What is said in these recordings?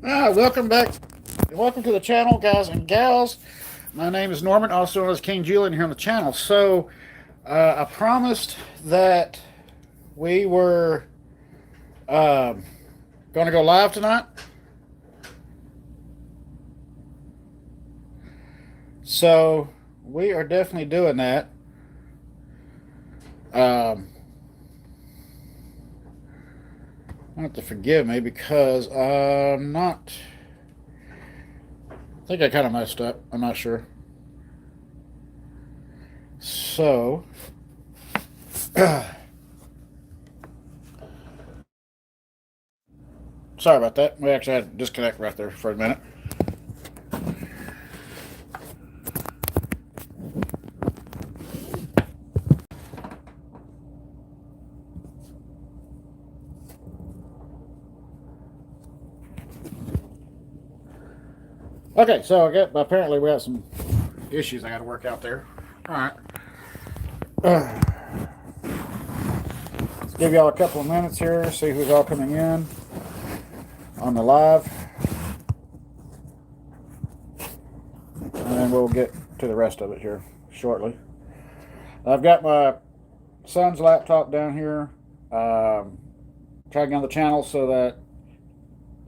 Welcome back. Welcome to the channel, guys and gals. My name is Norman, also known as King Julian here on the channel. So, I promised that we were going to go live tonight. So, we are definitely doing that. You have to forgive me because I'm not. I think I kind of messed up. I'm not sure. So, sorry about that. We actually had to disconnect right there for a minute. Okay, so apparently we have some issues I got to work out there. All right. Let's give y'all a couple of minutes here, see who's all coming in on the live, and then we'll get to the rest of it here shortly. I've got my son's laptop down here, trying on the channel so that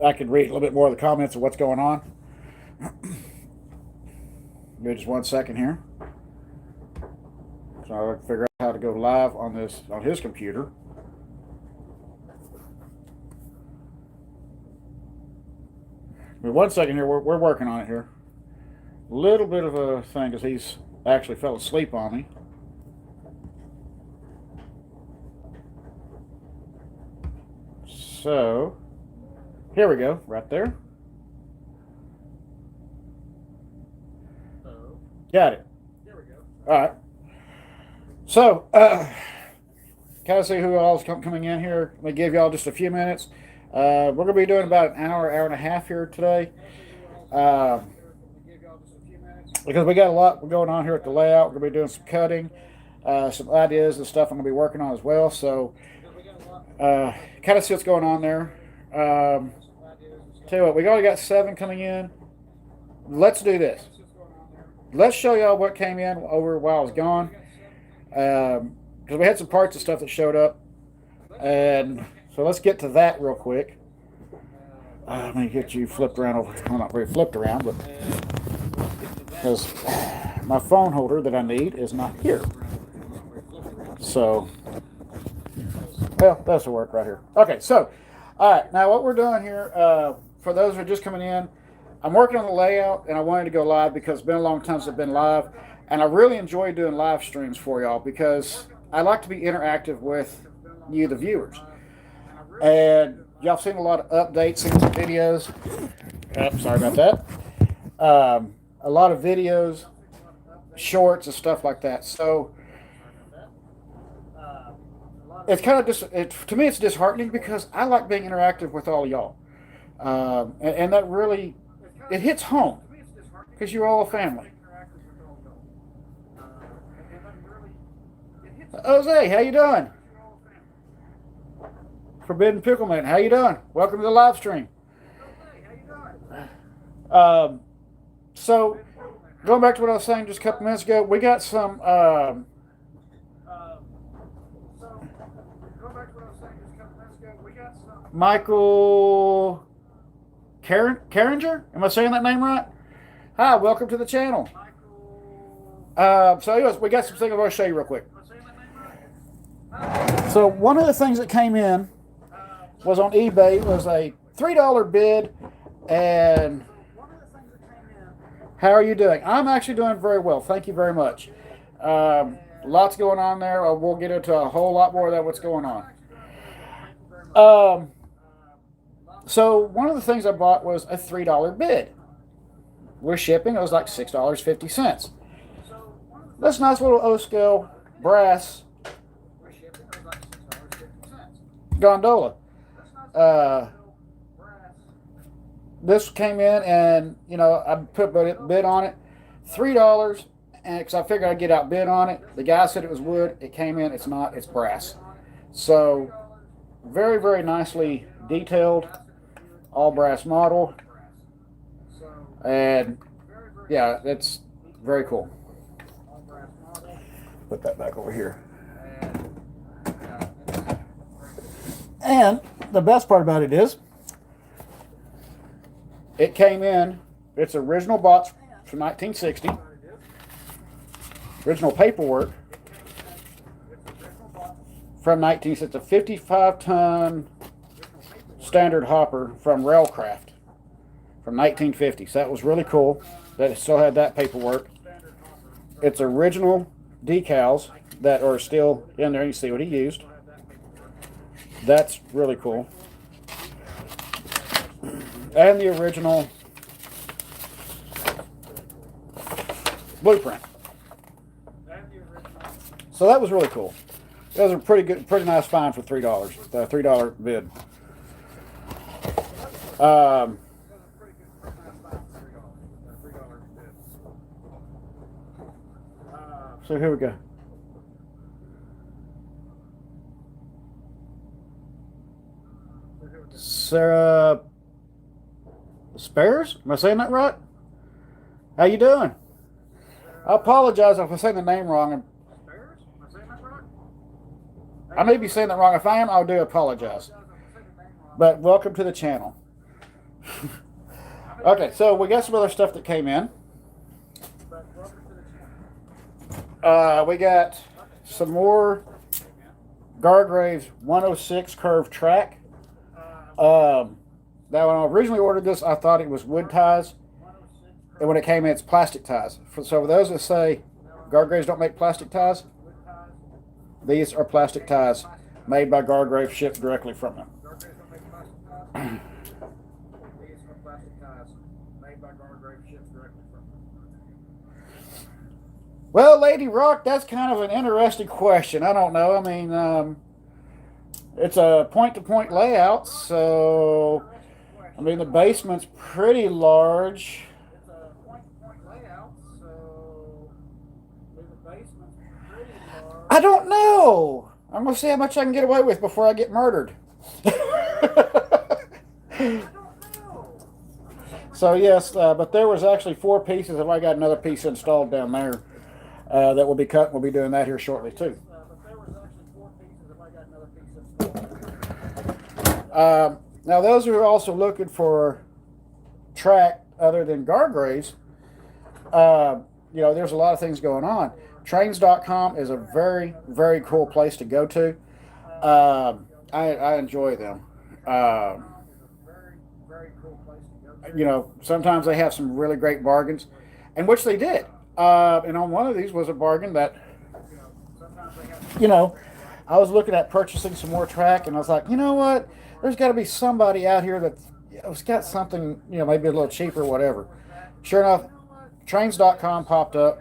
I can read a little bit more of the comments of what's going on. Give me just 1 second here. So I can figure out how to go live on his computer. Give me 1 second here. We're working on it here. A little bit of a thing because he's actually fell asleep on me. So here we go, right there. Got it. There we go. All right. So, kind of see who else coming in here. Let me give y'all just a few minutes. We're going to be doing about an hour and a half here today. Because we got a lot going on here at the layout. We're going to be doing some cutting, some ideas and stuff I'm going to be working on as well. So, kind of see what's going on there. Tell you what, we already got 7 coming in. Let's do this. Let's show y'all what came in over while I was gone. Because we had some parts and stuff that showed up. And so let's get to that real quick. Let me get you flipped around over. Well, not very flipped around, but because my phone holder that I need is not here. So, well, that's will work right here. Okay, so, all right. Now what we're doing here, for those who are just coming in, I'm working on the layout, and I wanted to go live because it's been a long time since I've been live, and I really enjoy doing live streams for y'all because I like to be interactive with you, the viewers. And y'all seen a lot of updates, seen some videos. Sorry about that. A lot of videos, shorts, and stuff like that. So it's kind of to me, it's disheartening because I like being interactive with all y'all, and that really. It hits home because you're all a family. Jose, how you doing? Forbidden Pickleman, how you doing? Welcome to the live stream. So, going back to what I was saying just a couple minutes ago, we got some. Michael Carringer? Am I saying that name right? Hi, welcome to the channel. So anyways, we got some things I want to show you real quick. So one of the things that came in was on eBay was a $3 bid. And how are you doing? I'm actually doing very well. Thank you very much. Lots going on there. We'll get into a whole lot more of that, what's going on. So one of the things I bought was a $3 bid. With shipping, it was like $6.50. This nice little O-scale brass gondola. This came in, and I put a bid on it, $3, and because I figured I'd get outbid on it. The guy said it was wood. It came in. It's not. It's brass. So very, very nicely detailed, all brass model. And yeah, it's very cool. Put that back over here. And the best part about it is, it came in its original box from 1960, original paperwork from 1960. It's a 55-ton standard hopper from Railcraft from 1950. So that was really cool that it still had that paperwork. Its original decals that are still in there. You see what he used. That's really cool. And the original blueprint. So that was really cool. That was a pretty nice find for $3. The $3 bid. So here we go. Sarah Spares? Am I saying that right? How you doing? I apologize if I'm saying the name wrong. I may be saying that wrong. If I am, I do apologize. But welcome to the channel. Okay, so we got some other stuff that came in. We got some more Gargraves 106 curved track. Now, when I originally ordered this, I thought it was wood ties. And when it came in, it's plastic ties. So for those that say Gargraves don't make plastic ties, these are plastic ties made by Gargrave, shipped directly from them. Well, Lady Rock, that's kind of an interesting question. I don't know. I mean, it's a point-to-point layout, so I mean the basement's pretty large. I don't know. I'm gonna see how much I can get away with before I get murdered. So yes, but there was actually 4 pieces, and I got another piece installed down there that will be cut. We'll be doing that here shortly too. Now, those who are also looking for track other than Gargraves, you know, there's a lot of things going on. Trains.com is a very, very cool place to go to. I enjoy them. You know, sometimes they have some really great bargains, and which they did. And on one of these was a bargain that, you know, I was looking at purchasing some more track, and I was like, you know what? There's got to be somebody out here that's got something, you know, maybe a little cheaper or whatever. Sure enough, Trains.com popped up,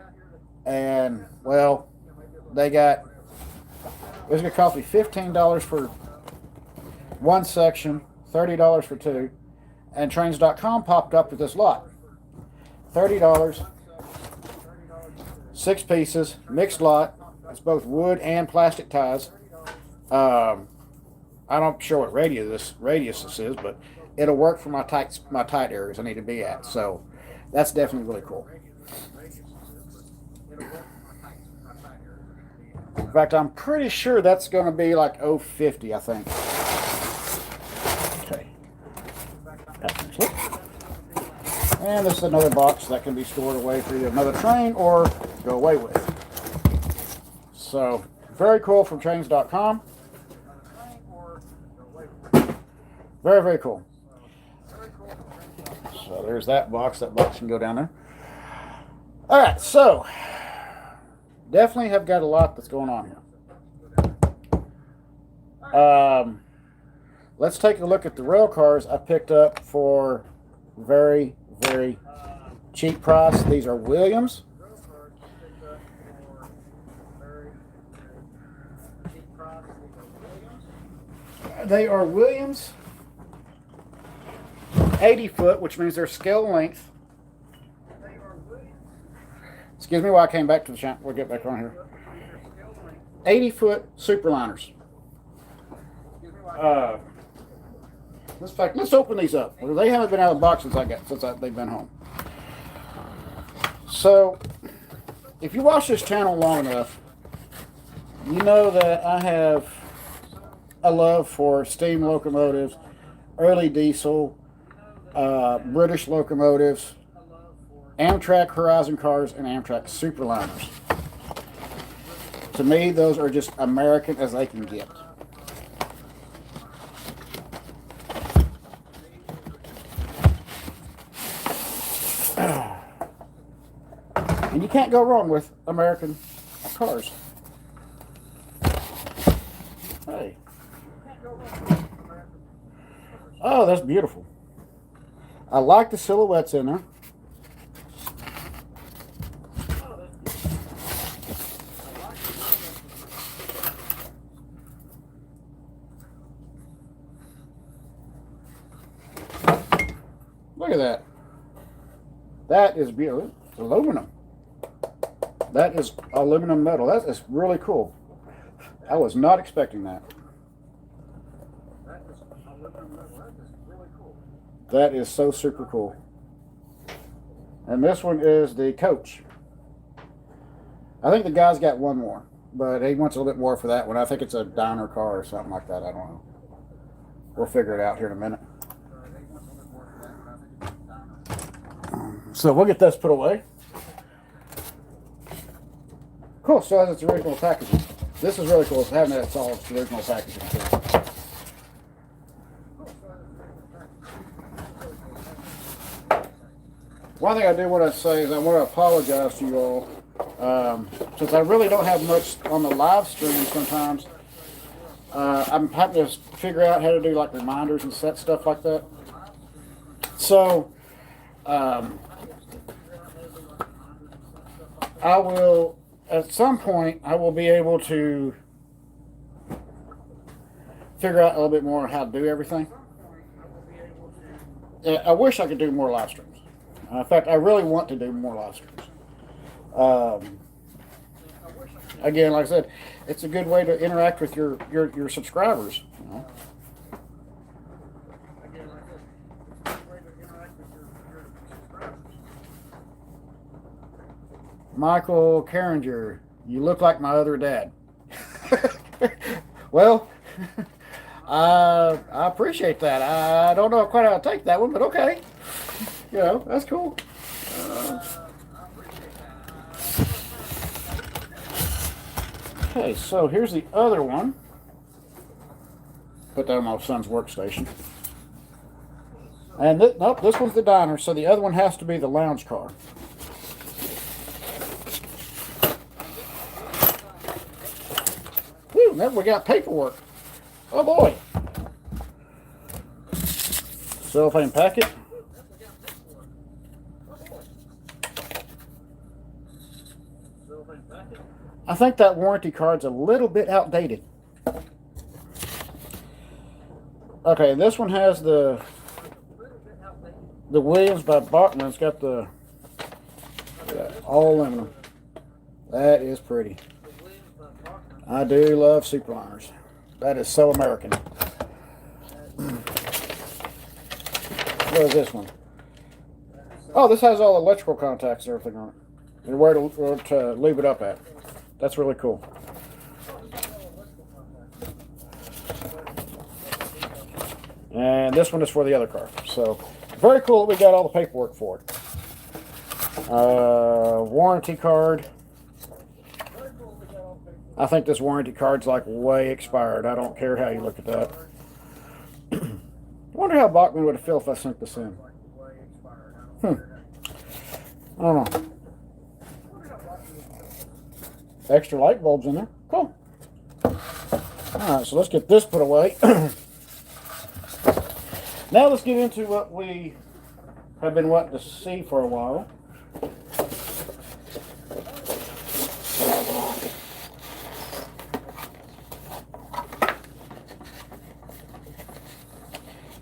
and, well, it was going to cost me $15 for one section, $30 for 2, and Trains.com popped up with this lot. $30, 6 pieces, mixed lot. It's both wood and plastic ties. I'm not sure what radius this is, but it'll work for my tight areas I need to be at. So that's definitely really cool. In fact, I'm pretty sure that's going to be like 050, I think. Okay. And this is another box that can be stored away for either another train or go away with. So very cool from Trains.com. Very, very cool. So there's that box. That box can go down there. All right, so definitely have got a lot that's going on here. Let's take a look at the rail cars I picked up for very, very cheap price. These are Williams. They are Williams 80 foot, which means they're scale length. Excuse me while I came back to the channel. We'll get back on here. 80 foot superliners. In fact, let's open these up. They haven't been out of the box since they've been home. So, if you watch this channel long enough, you know that I have a love for steam locomotives, early diesel, British locomotives, Amtrak Horizon cars, and Amtrak Superliners. To me, those are just American as they can get. And you can't go wrong with American cars. Hey. Oh, that's beautiful. I like the silhouettes in there. Look at that. That is beautiful. It's aluminum. That is aluminum metal. That is really cool. I was not expecting that. That is so super cool. And this one is the coach. I think the guy's got one more, but he wants a little bit more for that one. I think it's a diner car or something like that. I don't know. We'll figure it out here in a minute. So we'll get this put away. Cool, so that's its original packaging. This is really cool. It's having that solid original packaging too. One thing I do want to say is I want to apologize to you all. Since I really don't have much on the live stream sometimes, I'm having to figure out how to do like reminders and set stuff like that. So, I will, at some point, I will be able to figure out a little bit more how to do everything. I wish I could do more live streams. In fact, I really want to do more live streams. Again, like I said, it's a good way to interact with your subscribers. You know? Michael Carringer, you look like my other dad. Well, I appreciate that. I don't know quite how to take that one, but okay. You know, that's cool. Okay, so here's the other one. Put that on my son's workstation. And nope, this one's the diner, so the other one has to be the lounge car. Whew, now we got paperwork. Oh boy. Cellophane packet. I think that warranty card's a little bit outdated. Okay, this one has the Williams by Bachman. It's got the all aluminum. That is pretty. I do love Superliners. That is so American. What is this one? Oh, this has all electrical contacts and everything on it. And where to leave it up at. That's really cool. And this one is for the other car. So, very cool that we got all the paperwork for it. Warranty card. I think this warranty card's like way expired. I don't care how you look at that. I wonder how Bachman would feel if I sent this in. I don't know. Extra light bulbs in there. Cool. Alright, so let's get this put away. Now let's get into what we have been wanting to see for a while.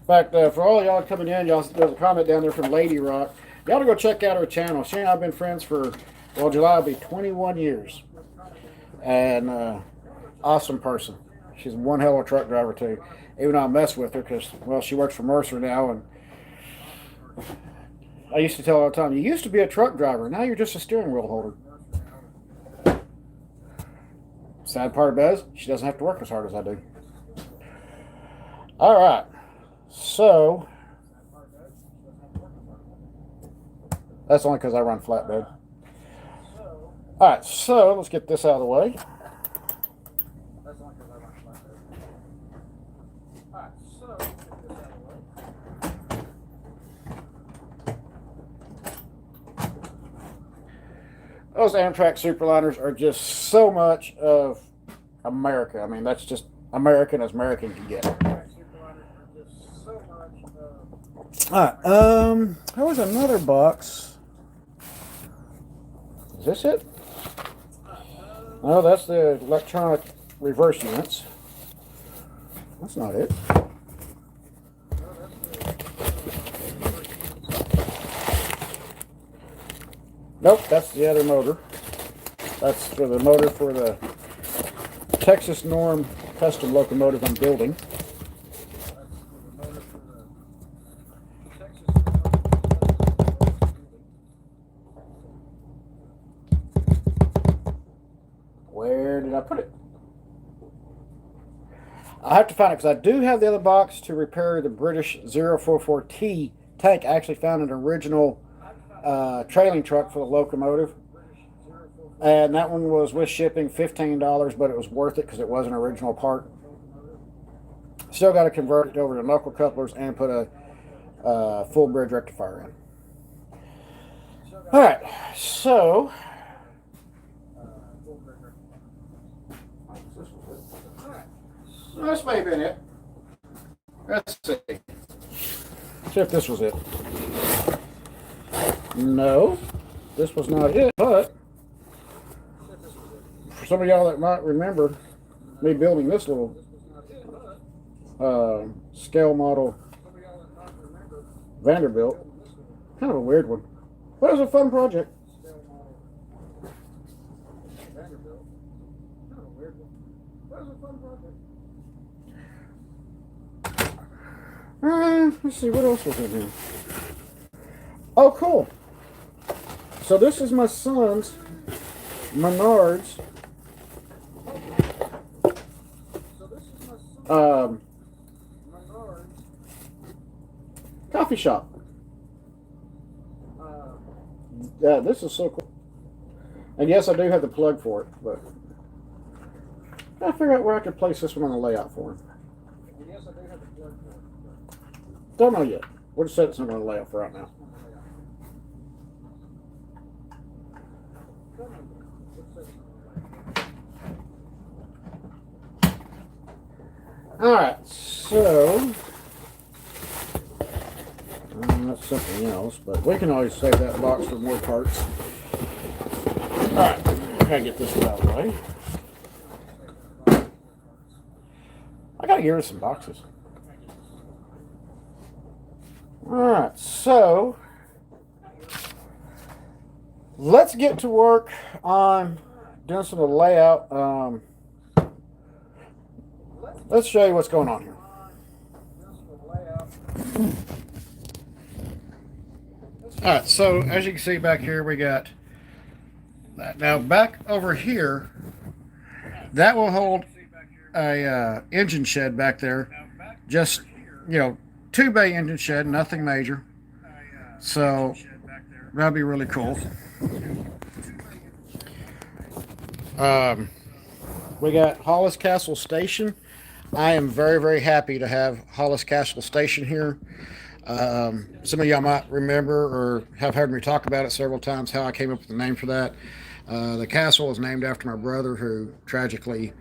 In fact, for all y'all coming in, there's a comment down there from Lady Rock. Y'all to go check out her channel. She and I have been friends for, well, July will be 21 years. And awesome person. She's one hell of a truck driver too. Even though I mess with her because, well, she works for Mercer now, and I used to tell all the time, you used to be a truck driver, now you're just a steering wheel holder. Sad part about it is she doesn't have to work as hard as I do. All right, so that's only because I run flatbed. All right, so let's get this out of the way. Those Amtrak Superliners are just so much of America. I mean, that's just American as American can get. All right, there was another box. Is this it? No, that's the electronic reverse units. That's not it. Nope, that's the other motor. That's for the motor for the Texas Norm custom locomotive I'm building. Where did I put it? I have to find it because I do have the other box to repair the British 044T tank. I actually found an original trailing truck for the locomotive, and that one was with shipping $15, but it was worth it because it was an original part. Still got to convert it over to knuckle couplers and put a full bridge rectifier in. All right, so this may have been it. Let's see. See if this was it. No, this was not it, but for some of y'all that might remember me building this little scale model Vanderbilt, kind of a weird one, but it was a fun project. Let's see, what else was in here? Oh, cool. So this is my son's Menards coffee shop. Yeah, this is so cool. And yes, I do have the plug for it, but I gotta figure out where I could place this one on the layout for him. Don't know yet. We'll just set this on the layout for right now. Alright, so that's something else, but we can always save that box for more parts. Alright, gotta get this out of the way. I gotta get rid of some boxes. Alright, so let's get to work on doing some of the layout. Let's show you what's going on here. Alright, so as you can see back here, we got that. Now back over here, that will hold a engine shed back there. Just, 2-bay engine shed, nothing major. So that'll be really cool. We got Hollis Castle Station. I am very, very happy to have Hollis Castle Station here. Some of y'all might remember or have heard me talk about it several times, how I came up with the name for that. The castle is named after my brother, who tragically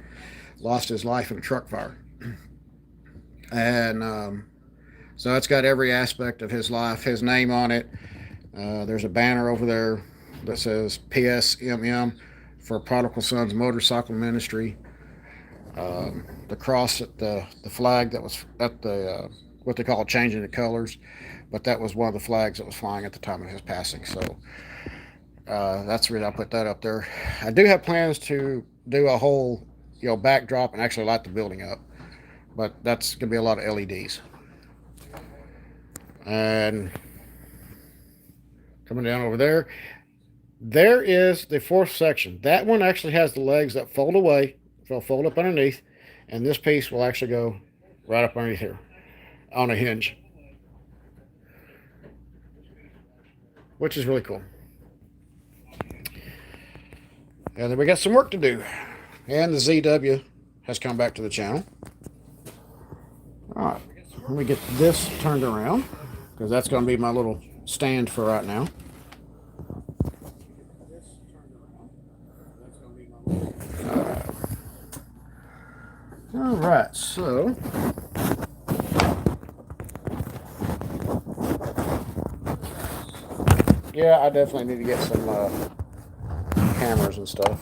lost his life in a truck fire. And so it's got every aspect of his life, his name on it. There's a banner over there that says PSMM for Prodigal Sons Motorcycle Ministry. The cross at the flag that was at the what they call changing the colors, but that was one of the flags that was flying at the time of his passing. So that's the reason I put that up there. I do have plans to do a whole backdrop and actually light the building up, but that's gonna be a lot of LEDs. And coming down over there. There is the fourth section. That one actually has the legs that fold away. They'll fold up underneath, and this piece will actually go right up underneath here on a hinge, which is really cool. And then we got some work to do. And the ZW has come back to the channel. All right, let me get this turned around because that's going to be my little stand for right now. All right, so yeah, I definitely need to get some cameras and stuff.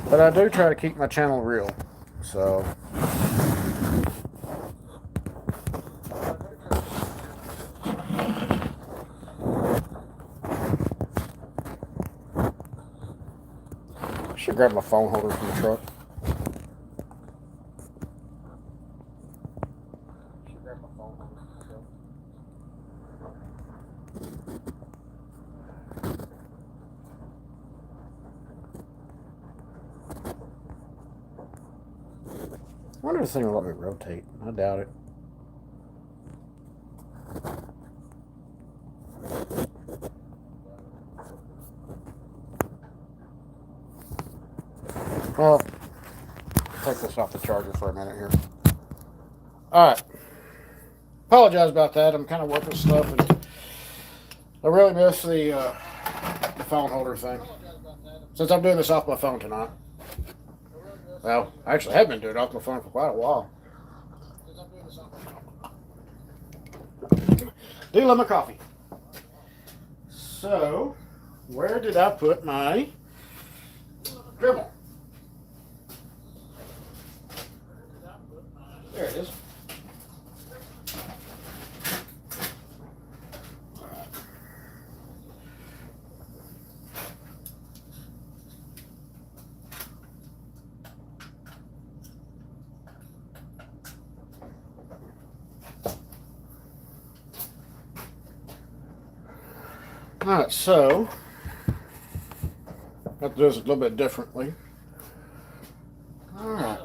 But I do try to keep my channel real, so I should grab my phone holder from the truck. I wonder if this thing will let me rotate. I doubt it. Well, take this off the charger for a minute here. Alright. Apologize about that. I'm kind of working stuff, and I really miss the phone holder thing. Since I'm doing this off my phone tonight. Well, I actually have been doing it off my phone for quite a while. Do love my coffee. So, where did I put my Dremel? There it is. Alright, so I have to do this a little bit differently. Alright,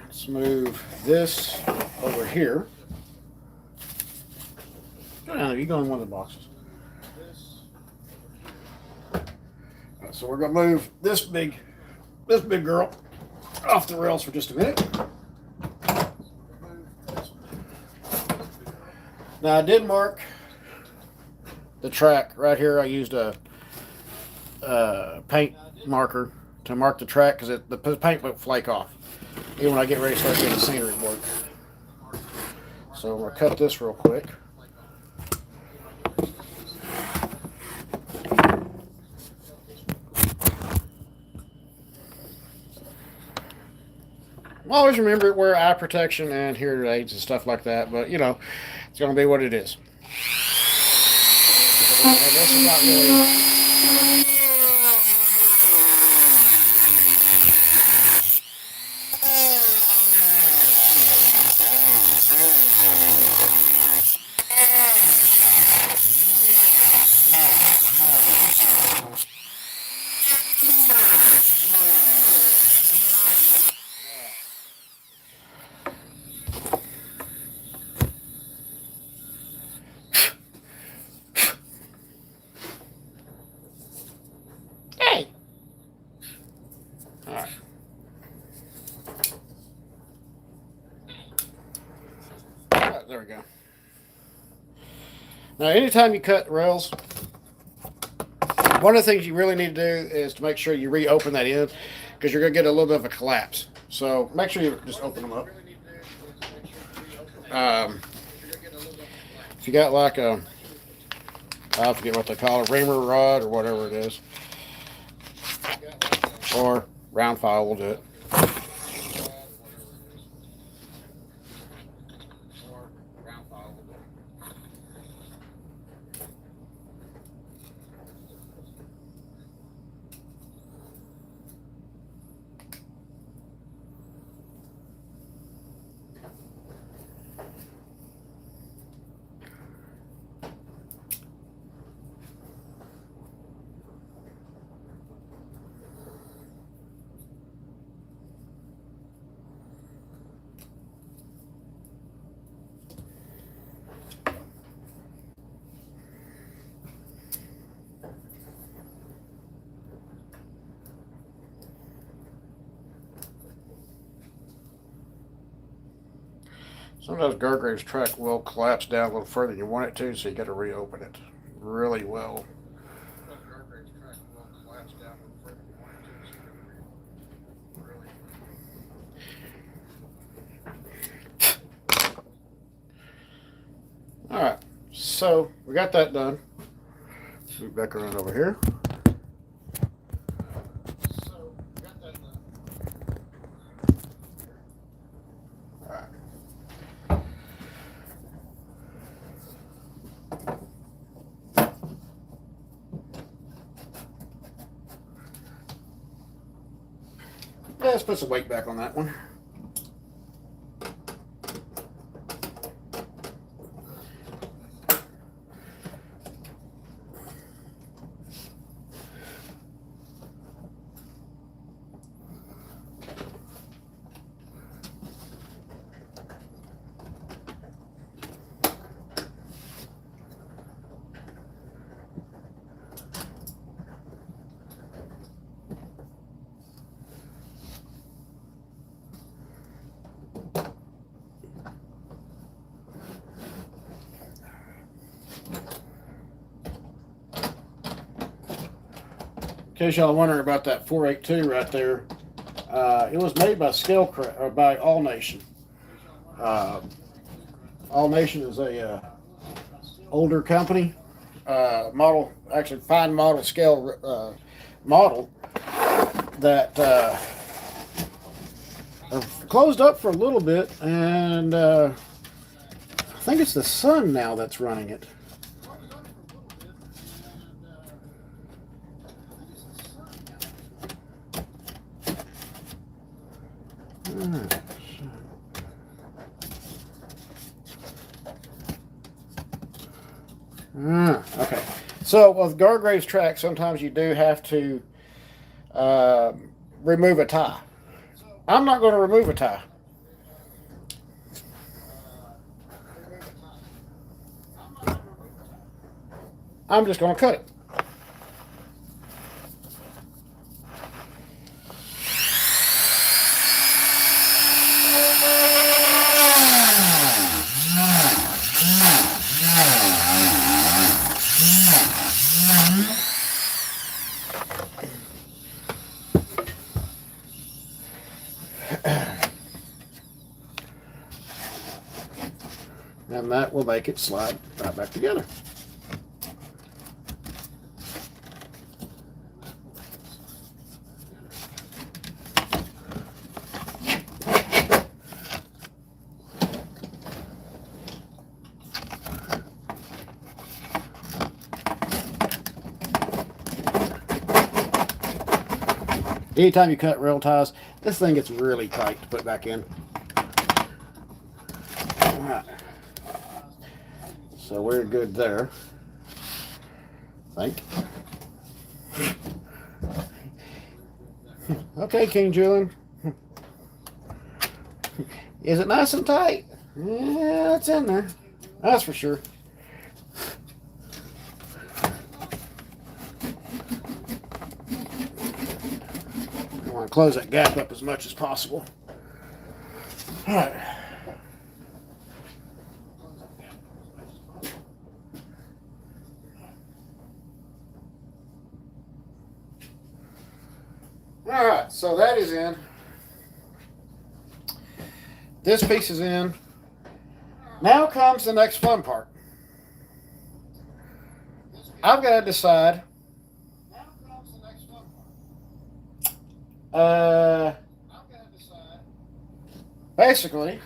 let's move this over here. Go down there, you go in one of the boxes. Alright, so we're gonna move this big girl off the rails for just a minute. Now I did mark the track right here. I used a paint marker to mark the track because the paint won't flake off even when I get ready to start doing the scenery work. So I'm going to cut this real quick. Always remember wear eye protection and hearing aids and stuff like that, but you know, it's going to be what it is. And this is not really... There we go. Now, anytime you cut rails, one of the things you really need to do is to make sure you reopen that end because you're going to get a little bit of a collapse. So make sure you just open them up. If you got like a, I forget what they call it, reamer rod or whatever it is, or round file will do it. Sometimes Gargrave's track will collapse down a little further than you want it to, so you got to reopen it really well. All right, so we got that done. Move back around over here. Let's put some weight back on that one. In case y'all wondering about that 482 right there, it was made by by All Nation. All Nation is a older company, model, actually fine model scale model that closed up for a little bit, and I think it's the son now that's running it. Okay, so with Gargrave's track, sometimes you do have to remove a tie. I'm not going to remove a tie. I'm just going to cut it. And that will make it slide right back together. Anytime you cut rail ties, this thing gets really tight to put back in. All right. So we're good there. I think. Okay, King Julian. Is it nice and tight? Yeah, it's in there. That's for sure. I want to close that gap up as much as possible. All right. All right, so that is in. This piece is in. Now comes the next fun part. I've got to decide. Basically,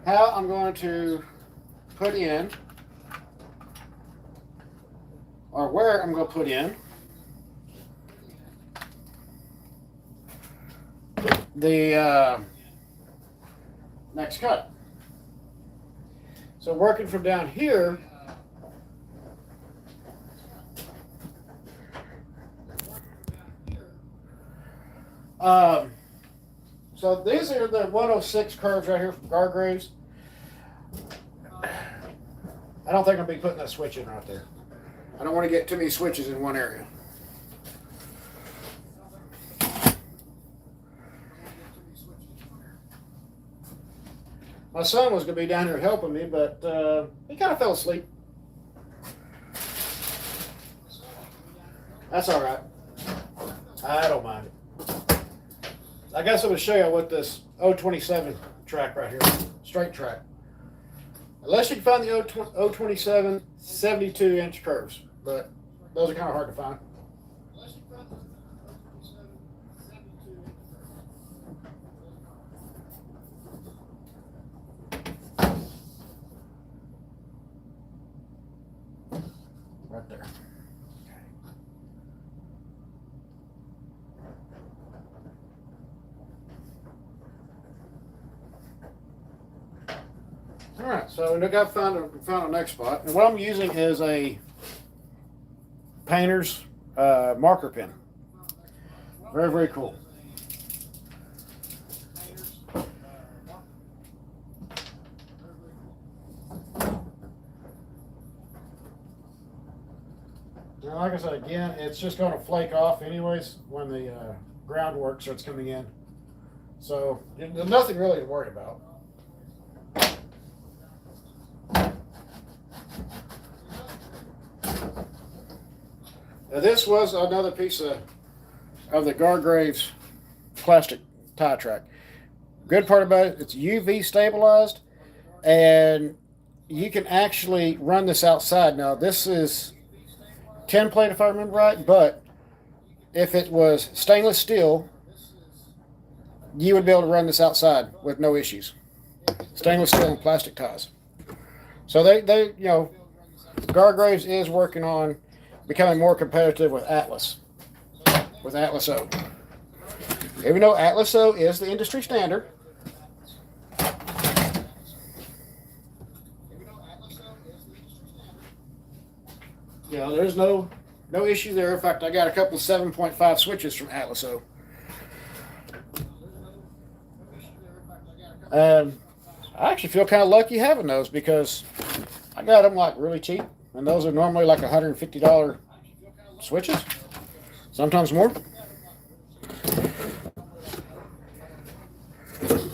how I'm going to put in, or where I'm going to put in the next cut. So working from down here, so these are the 106 curves right here from Gargraves. I don't think I'll be putting that switch in right there. I don't want to get too many switches in one area. My son was going to be down here helping me, but he kind of fell asleep. That's all right. I don't mind it. I guess I'm going to show you what this 027 track right here, straight track. Unless you can find the 027 72-inch curves, but those are kind of hard to find. Right there. All right, so I got found a next spot, and what I'm using is a painter's marker pen. Very, very cool. Now, like I said, again, it's just going to flake off anyways when the groundwork starts coming in. So there's nothing really to worry about. Now, this was another piece of the Gargraves plastic tie track. Good part about it, it's UV stabilized, and you can actually run this outside. Now, this is 10 plate if I remember right, but if it was stainless steel, you would be able to run this outside with no issues. Stainless steel and plastic ties. So they you know, Gargraves is working on becoming more competitive with Atlas O. Even though Atlas O is the industry standard, you know, there's no issue there. In fact, I got a couple of 7.5 switches from Atlas O. And I actually feel kind of lucky having those because I got them like really cheap, and those are normally like $150 switches, sometimes more.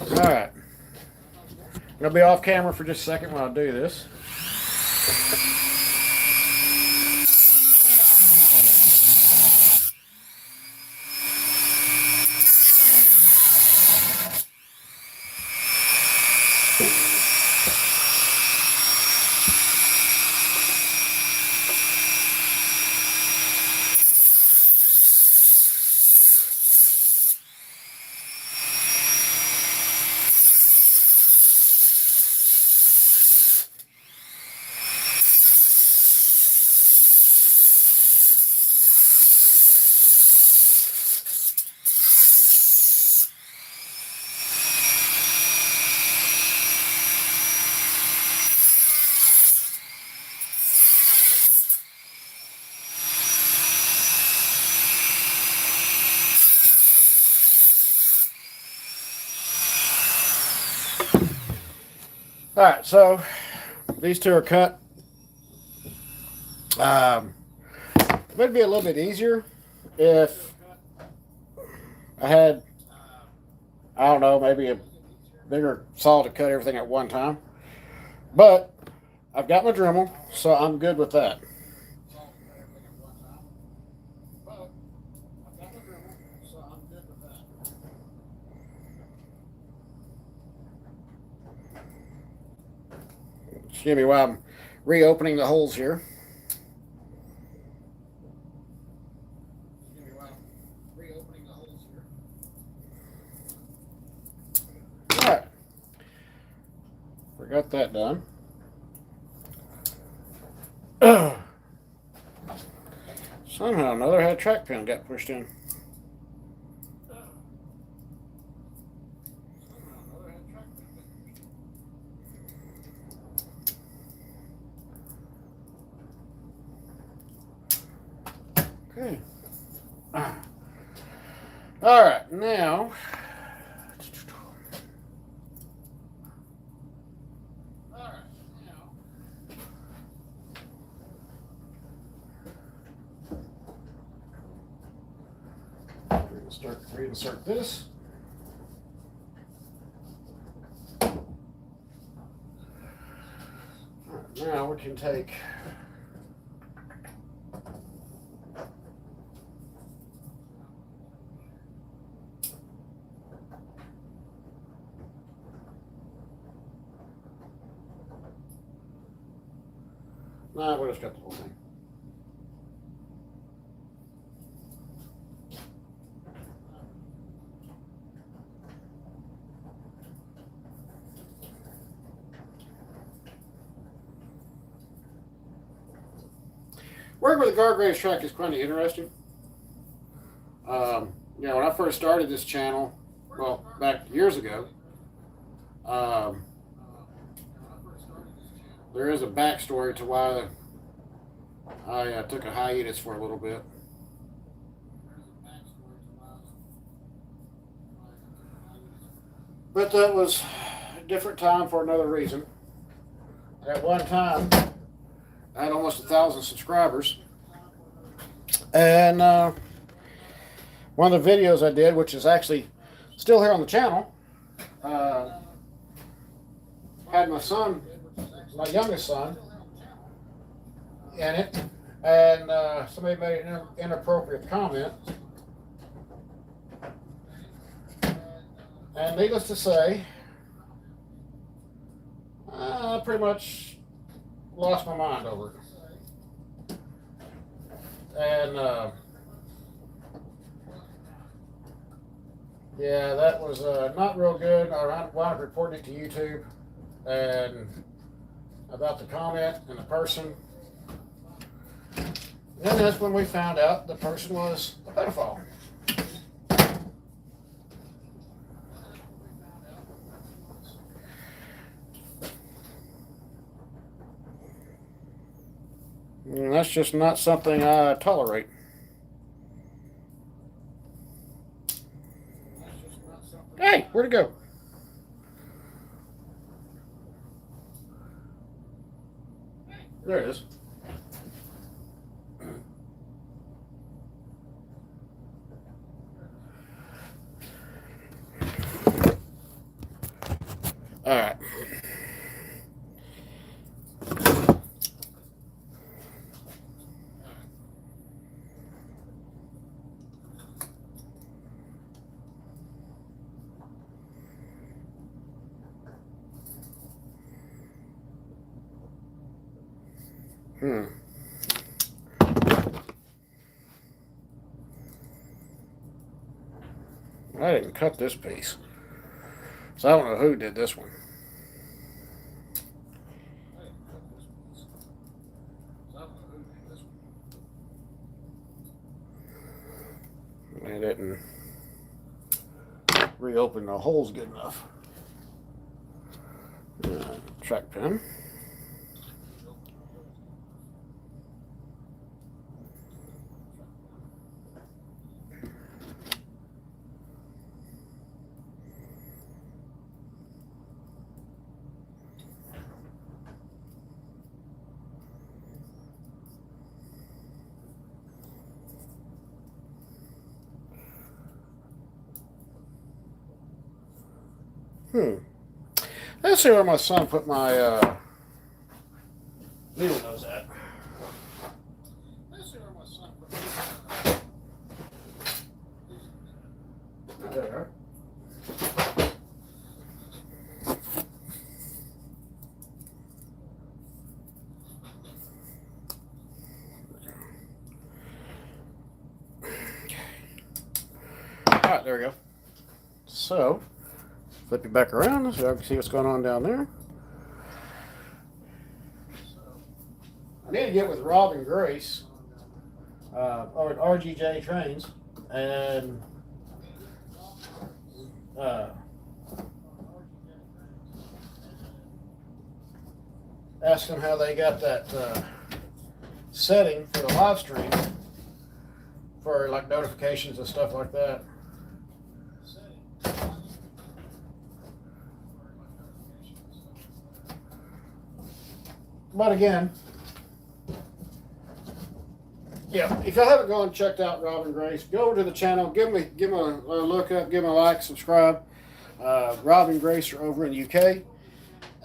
All right, I'm gonna be off camera for just a second while I do this. All right, so these two are cut. It'd be a little bit easier if I had, I don't know, maybe a bigger saw to cut everything at one time. But I've got my Dremel, so I'm good with that. Excuse me while I'm reopening the holes here. All right. We got that done. Somehow or another, had a track pin got pushed in. Okay. All right, now. Reinsert this. Now we can take we just got the whole thing. Working with the guardrails track is kind of interesting. When I first started this channel, well, back years ago, there is a backstory to why I took a hiatus for a little bit. But that was a different time for another reason. At one time, I had almost 1,000 subscribers. And one of the videos I did, which is actually still here on the channel, had my son, my youngest son, in it. And somebody made an inappropriate comment. And needless to say, I pretty much lost my mind over it. And yeah, that was not real good. I wound up reporting it to YouTube and about the comment and the person. And that's when we found out the person was a pedophile. And that's just not something I tolerate. Hey, where'd it go? There it is. All right. I didn't cut this piece, so I don't know who did this one. I didn't reopen the holes good enough. Track pin. Let's see where my son put my needle nose at. Let's see where my son put my there. All right, there we go. So, flip it back around so I can see what's going on down there. I need to get with Rob and Grace over at RGJ Trains and ask them how they got that setting for the live stream for like notifications and stuff like that. But again, yeah, if you haven't gone and checked out Rob and Grace, go over to the channel, give them a look up, give them a like, subscribe. Rob and Grace are over in the UK,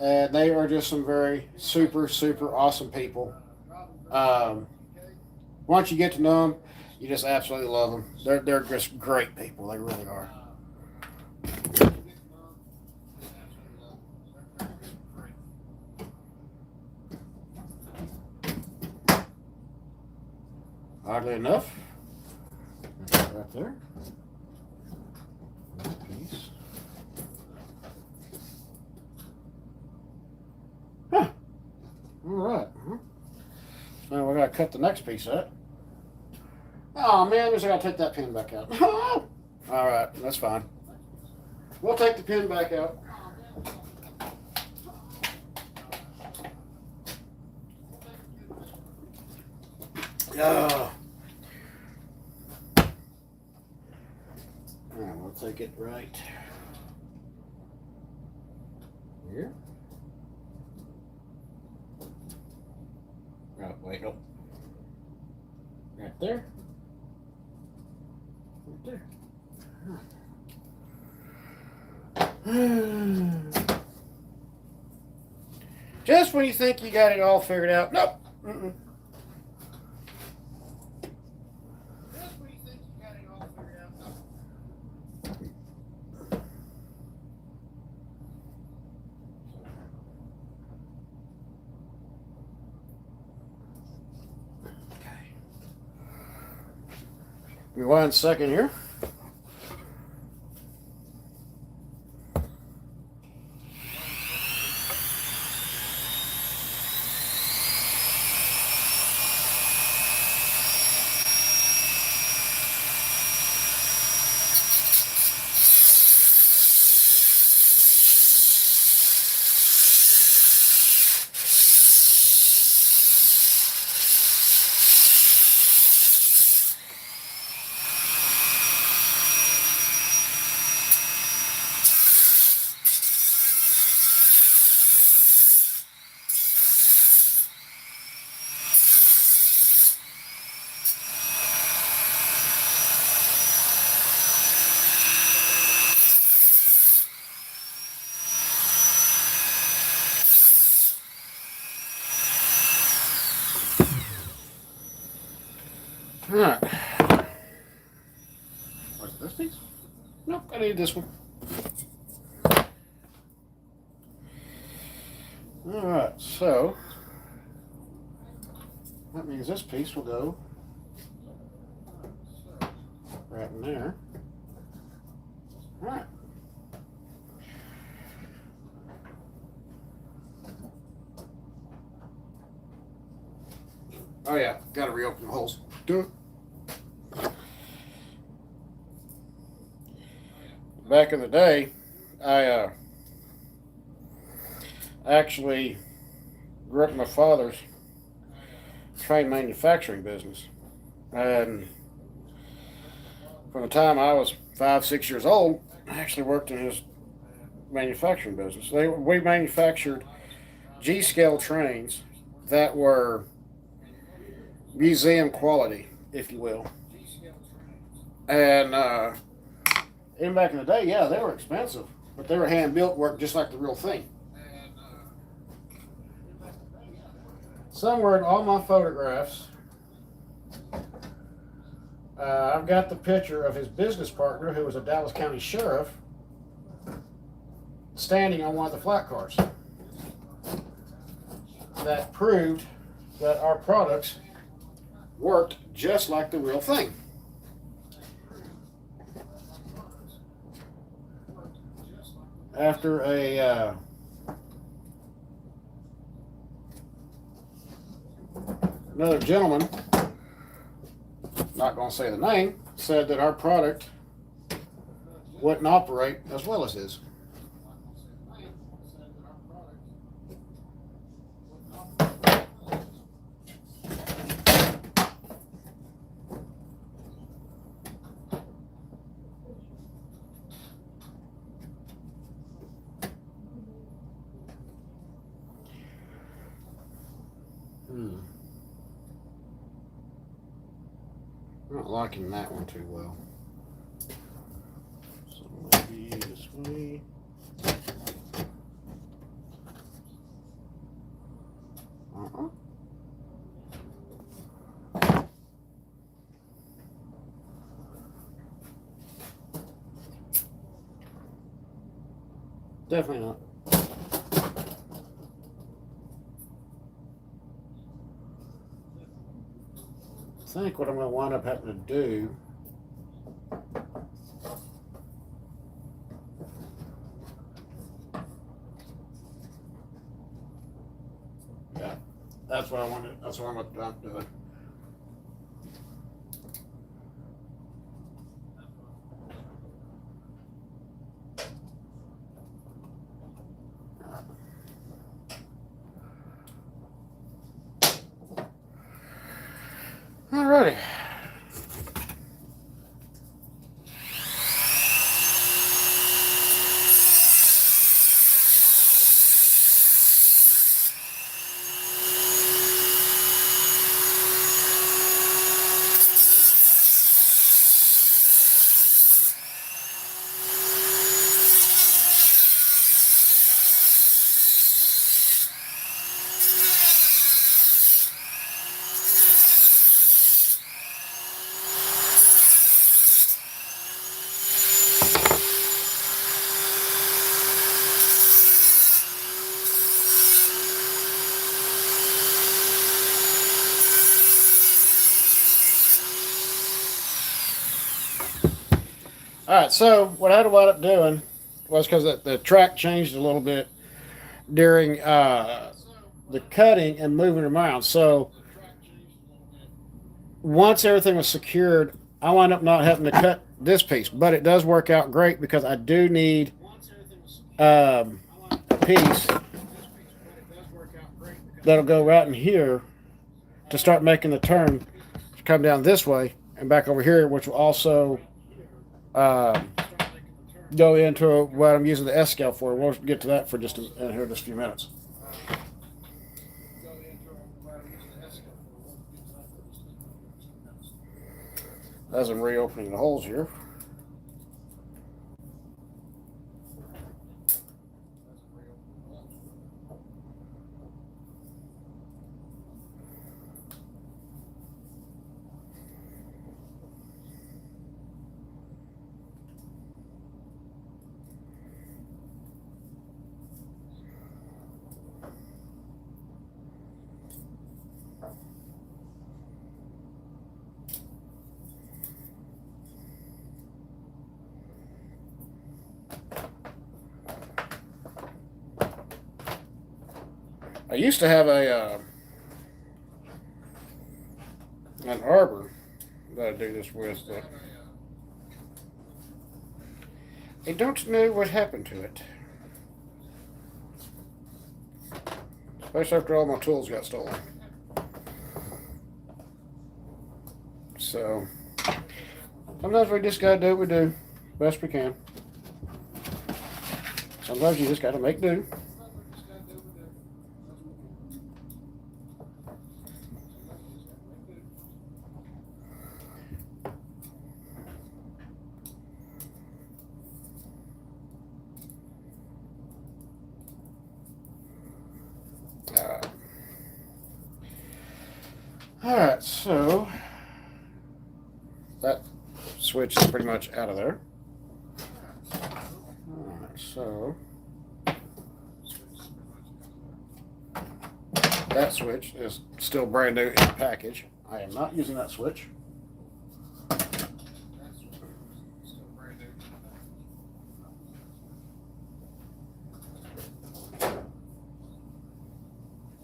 and they are just some very super, super awesome people. Um, Once you get to know them, you just absolutely love them. They're just great people. They really are. Oddly enough, right there. Piece. Huh. All right. Now we gotta cut the next piece out. Oh man, I gotta take that pin back out. All right, that's fine. We'll take the pin back out. Yeah. And we'll take it right here. Oh, wait, no. Right there. Right there. Just when you think you got it all figured out, nope. Mm-mm. Just when you think you got it all figured out, nope. Okay. Give me 1 second here. All right. What's this piece? Nope, I need this one. All right, so that means this piece will go right in there. All right. Oh yeah, gotta reopen the holes. Do it. Back in the day, I actually grew up in my father's train manufacturing business, and from the time I was 5, 6 years old, I actually worked in his manufacturing business. We manufactured G-scale trains that were museum quality, if you will. And even back in the day, yeah, they were expensive, but they were hand built, worked just like the real thing. Somewhere in all my photographs, I've got the picture of his business partner, who was a Dallas County sheriff, standing on one of the flat cars. That proved that our products worked just like the real thing. After another gentleman, not going to say the name, said that our product wouldn't operate as well as his. I'm not liking that one too well. So maybe this way. Definitely not. I think what I'm going to wind up having to do that's what I wanted. That's what I'm doing. Alrighty. All right, so what I had to wind up doing was because the track changed a little bit during the cutting and moving around. So once everything was secured, I wound up not having to cut this piece, but it does work out great because I do need a piece that'll go right in here to start making the turn to come down this way and back over here, which will also go into what I'm using the S scale for. We'll get to that for just in here in just a few minutes. As I'm reopening the holes here. I used to have an arbor that I do this with, but I don't know what happened to it. Especially after all my tools got stolen. So sometimes we just gotta do what we do best we can. Sometimes you just gotta make do. Alright, so that switch is pretty much out of there. Alright, so that switch is still brand new in the package. I am not using that switch.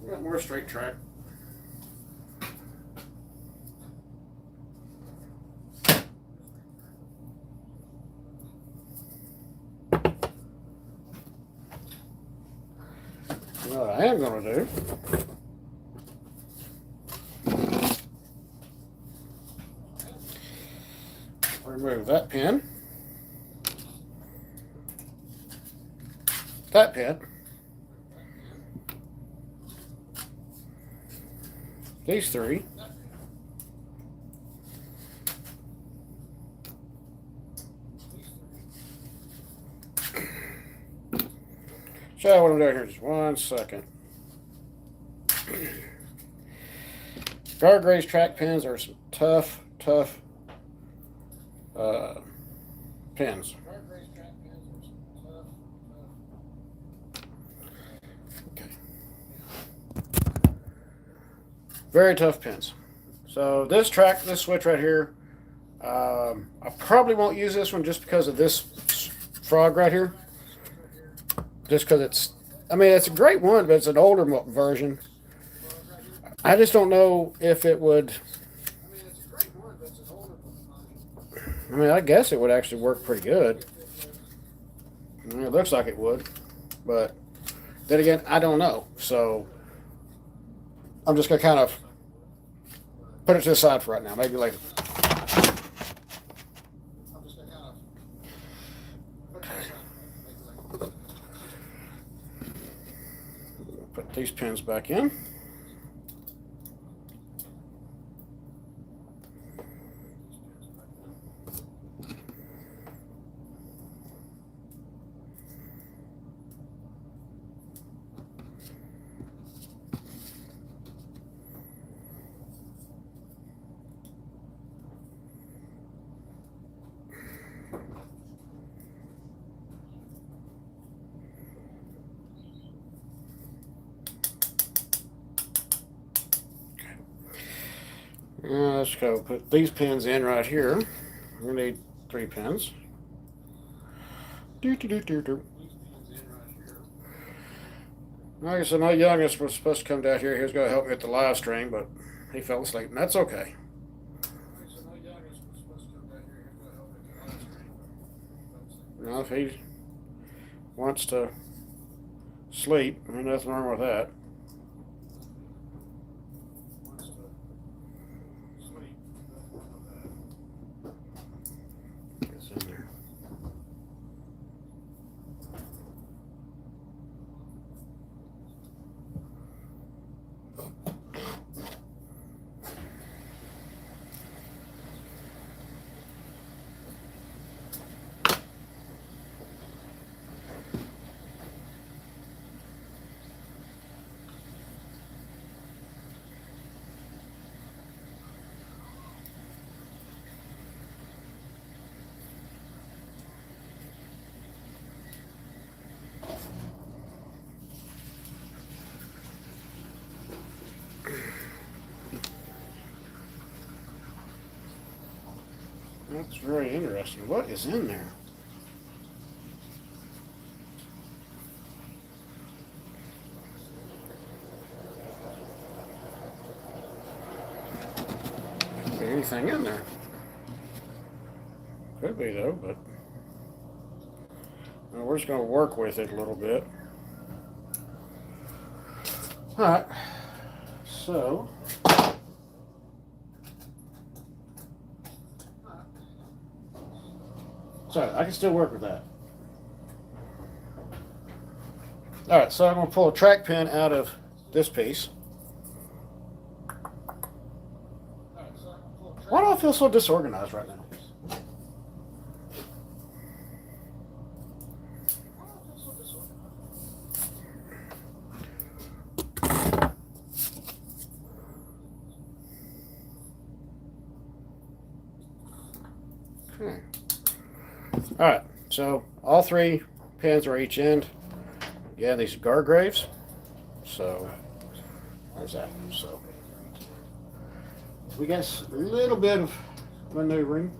We got more straight track. What I am going to do remove that pin, that pin, these three, show you what I'm doing here just 1 second. Guard track pins are some tough pins. Very tough pins. So this switch right here, I probably won't use this one just because of this frog right here. Just because it's a great one, but it's an older version. I just don't know if it would. I guess it would actually work pretty good. It looks like it would, but then again, I don't know. So I'm just gonna kind of put it to the side for right now. Maybe later. Put these pins back in. Let's go put these pins in right here. We need 3 pins. Like I said, my youngest was supposed to come down here. He was going to help me with the live stream, but he fell asleep, and that's okay. Now, if he wants to sleep, there's nothing wrong with that. That's very interesting. What is in there? Could be anything in there. Could be though, but we're just going to work with it a little bit. All right. So. So I can still work with that. All right, so I'm going to pull a track pin out of this piece. Why do I feel so disorganized right now? Okay. All right, so all 3 pins are each end. Yeah, these are Gargraves. So there's that. So we got a little bit of maneuvering.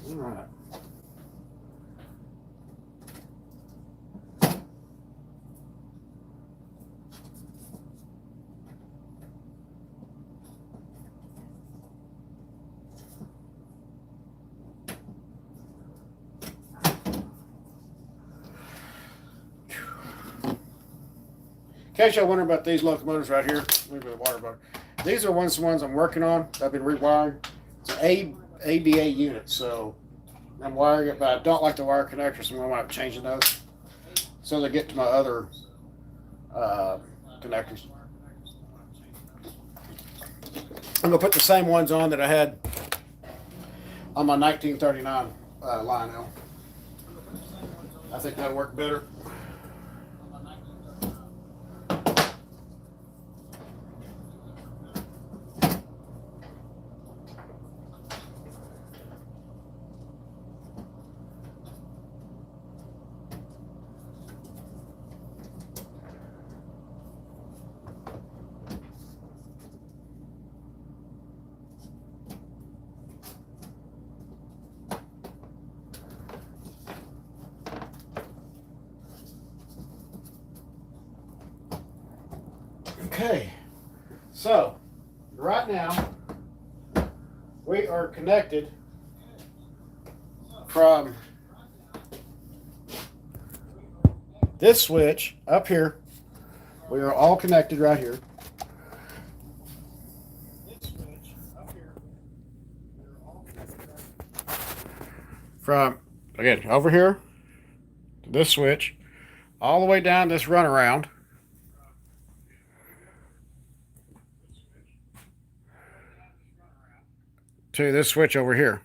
All right. In case y'all wonder about these locomotives right here, look at the water bottle. These are ones I'm working on. I've been rewiring. It's an ABA unit, so I'm wiring it, but I don't like the wire connectors, so I'm going to wind up changing those so they get to my other connectors. I'm going to put the same ones on that I had on my 1939 Lionel. I think that'll work better. Okay, so right now we are connected from this switch up here. We are all connected right here. From, again, over here to this switch, all the way down this runaround. To this switch over here.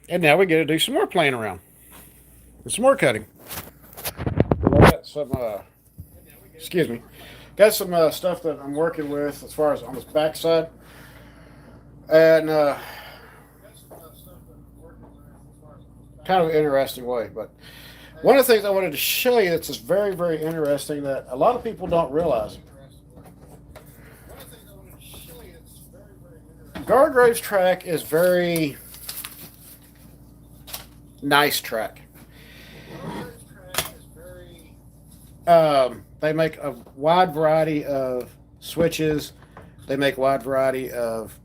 And now we get to do some more playing around. And some more cutting. I got some, excuse me, got some stuff that I'm working with as far as on this back side. And kind of an interesting way. But one of the things I wanted to show you that's just very, very interesting that a lot of people don't realize. Gargrave's track is very nice track. They make a wide variety of switches. They make a wide variety of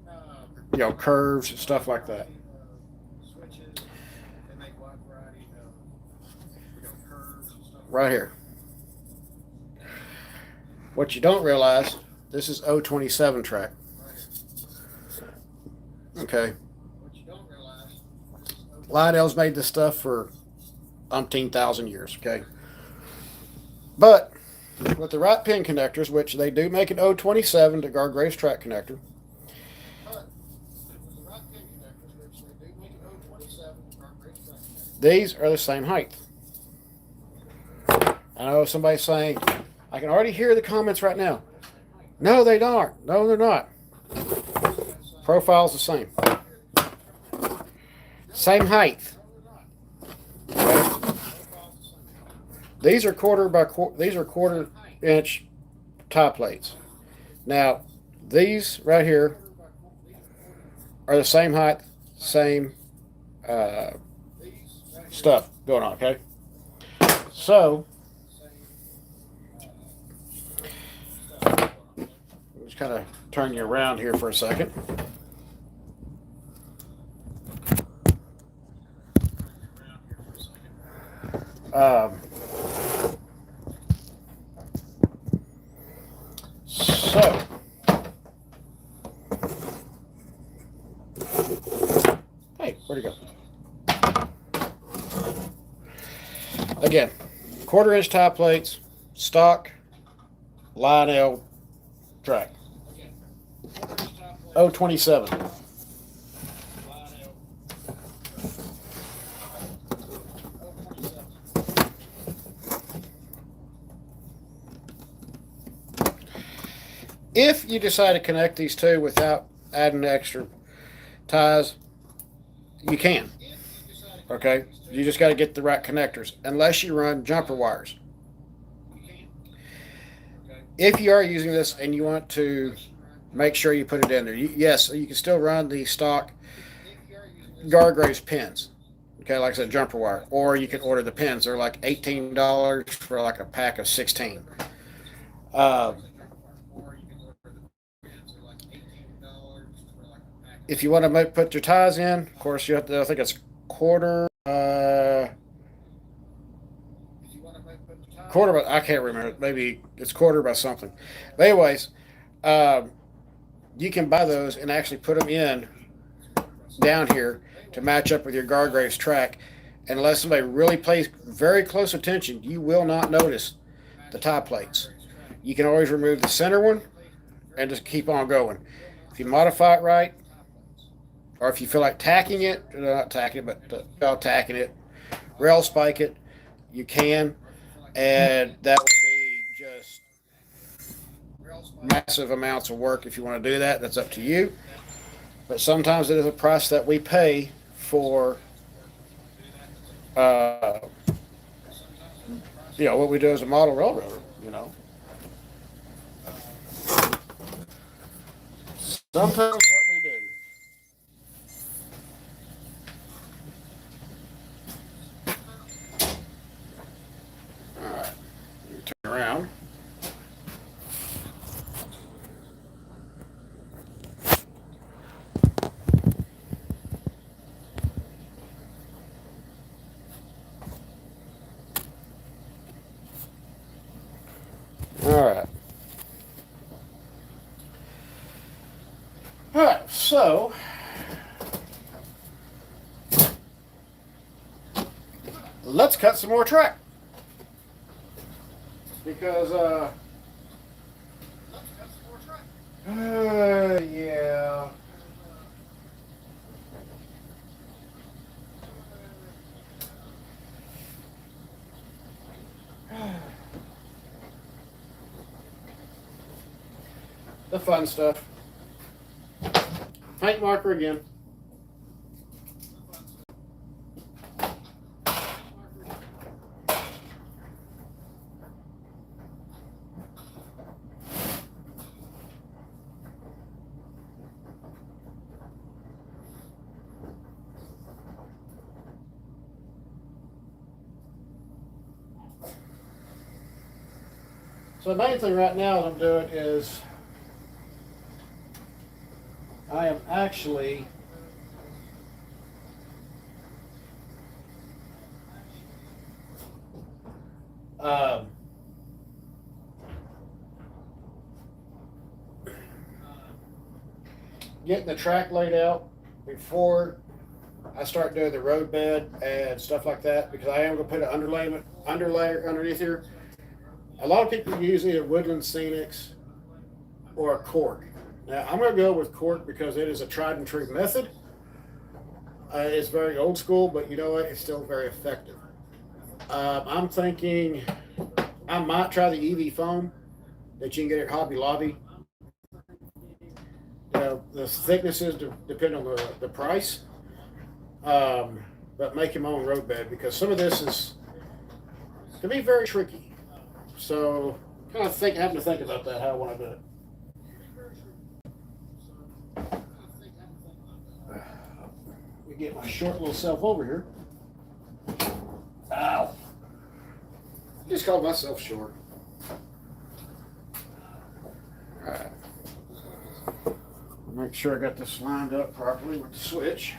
curves and stuff like that. Right here. What you don't realize, this is 027 track. Okay. Lionel's made this stuff for umpteen thousand years, okay? But with the right pin connectors, which they do make an 027 to Gargrave's track connector, these are the same height. I know somebody's saying, I can already hear the comments right now. No, they aren't. No, they're not. Profile's the same. Same height. Okay. These are quarter inch tie plates. Now, these right here are the same height, same stuff going on, okay? So, just kind of turn you around here for a second. So, hey, where'd he go? Again, quarter inch tie plates, stock, Lionel track. 027. If you decide to connect these two without adding extra ties, you can. Okay? You just got to get the right connectors, unless you run jumper wires. If you are using this and you want to make sure you put it in there, yes, you can still run the stock Gargrave's pins. Okay, like I said, jumper wire. Or you can order the pins. They're like $18 for like a pack of 16. If you want to put your ties in, of course, you have to, I think it's quarter, but I can't remember. Maybe it's quarter by something. But anyways, you can buy those and actually put them in down here to match up with your Gargrave's track. And unless somebody really pays very close attention, you will not notice the tie plates. You can always remove the center one and just keep on going. If you modify it right, or if you feel like tacking it, not tacking it, but tacking it, rail spike it, you can, and that will be just massive amounts of work. If you want to do that, that's up to you. But sometimes it is a price that we pay for, uh, what we do as a model railroader. Sometimes what we do. All right, turn around. All right. All right, so let's cut some more track. Because, yeah. The fun stuff. Paint marker again. So the main thing right now that I'm doing is I am actually getting the track laid out before I start doing the road bed and stuff like that, because I am going to put an underlayer underneath here. A lot of people use either Woodland Scenics or a cork. Now I'm going to go with cork because it is a tried and true method. It's very old school, but you know what? It's still very effective. I'm thinking I might try the EV foam that you can get at Hobby Lobby. The thicknesses depend on the price, but make your own road bed, because some of this can be very tricky. So kind of having to think about that, how I want to do it. Let me get my short little self over here. Ow. Just called myself short. All right. Make sure I got this lined up properly with the switch.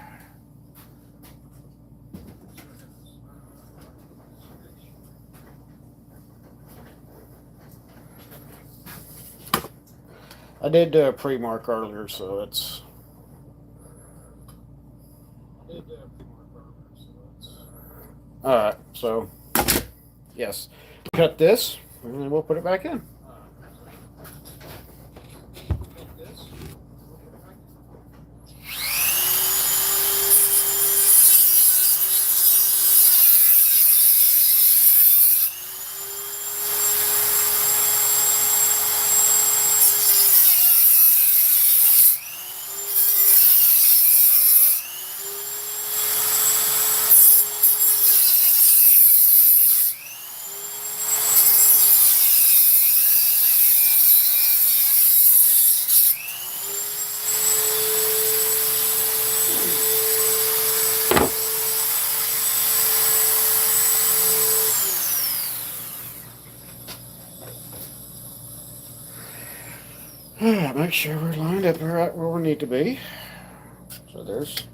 I did do a pre-mark earlier, so it's... Alright, so, yes. Cut this, and then we'll put it back in. Make sure we're lined up right where we need to be. So there's...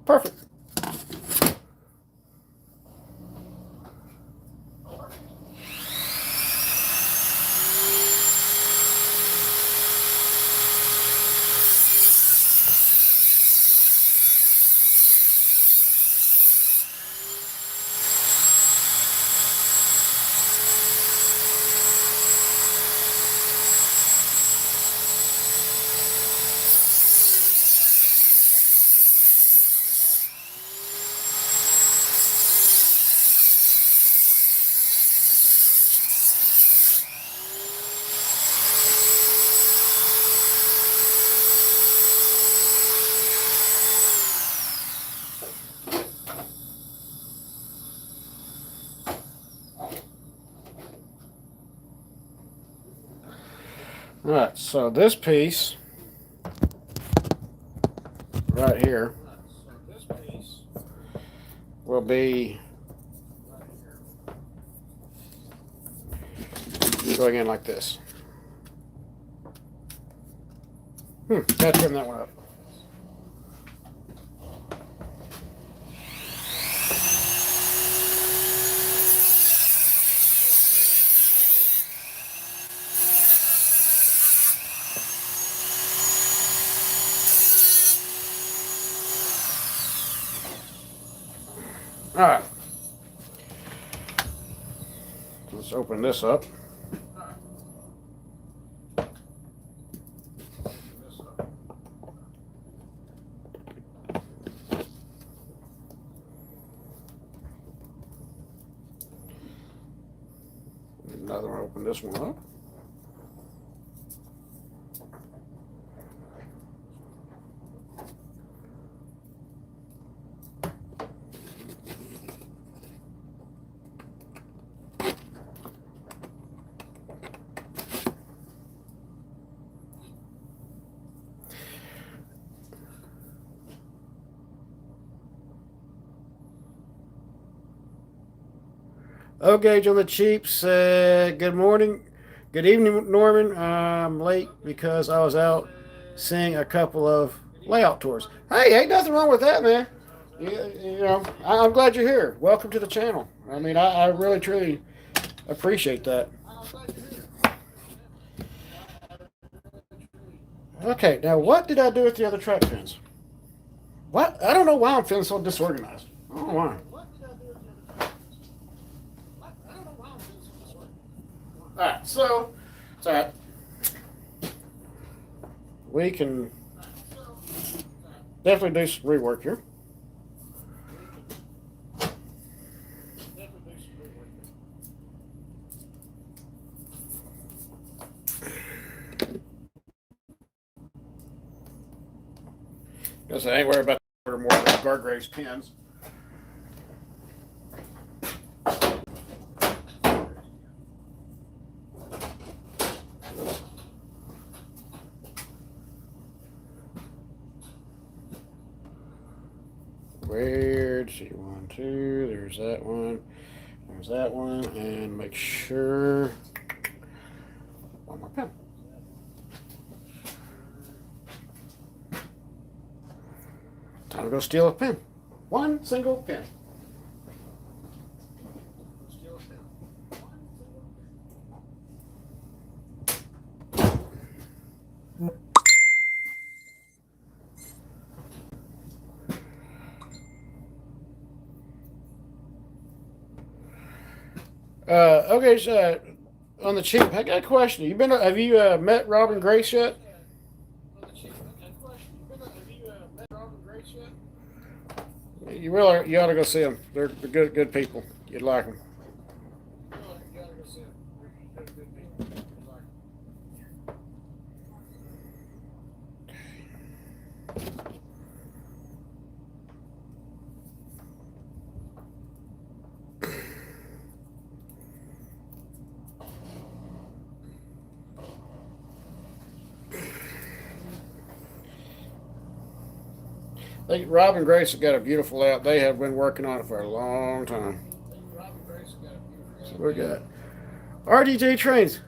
Perfect. All right, so this piece right here will be going in like this. Gotta trim that one up. All right. Let's open this up. Another one, open this one up. Gauge on the cheap said, good morning, good evening, Norman. I'm late because I was out seeing a couple of layout tours. Hey, ain't nothing wrong with that, man. I'm glad you're here. Welcome to the channel. I mean, I really, truly appreciate that. Okay, now what did I do with the other track pins? What? I don't know why I'm feeling so disorganized. I don't know why. Alright, so it's alright. We can definitely do some rework here. Because I ain't worried about more guardrails pins. Where, see, 1, 2, there's that one, and make sure, one more pen. Time to go steal a pen. One single pen. Okay, so on the cheap, I got a question. Have you met Robin Grace yet? You ought to go see them. They're good people. You'd like them. I think Rob and Grace have got a beautiful layout. They have been working on it for a long time. So we got RDJ trains.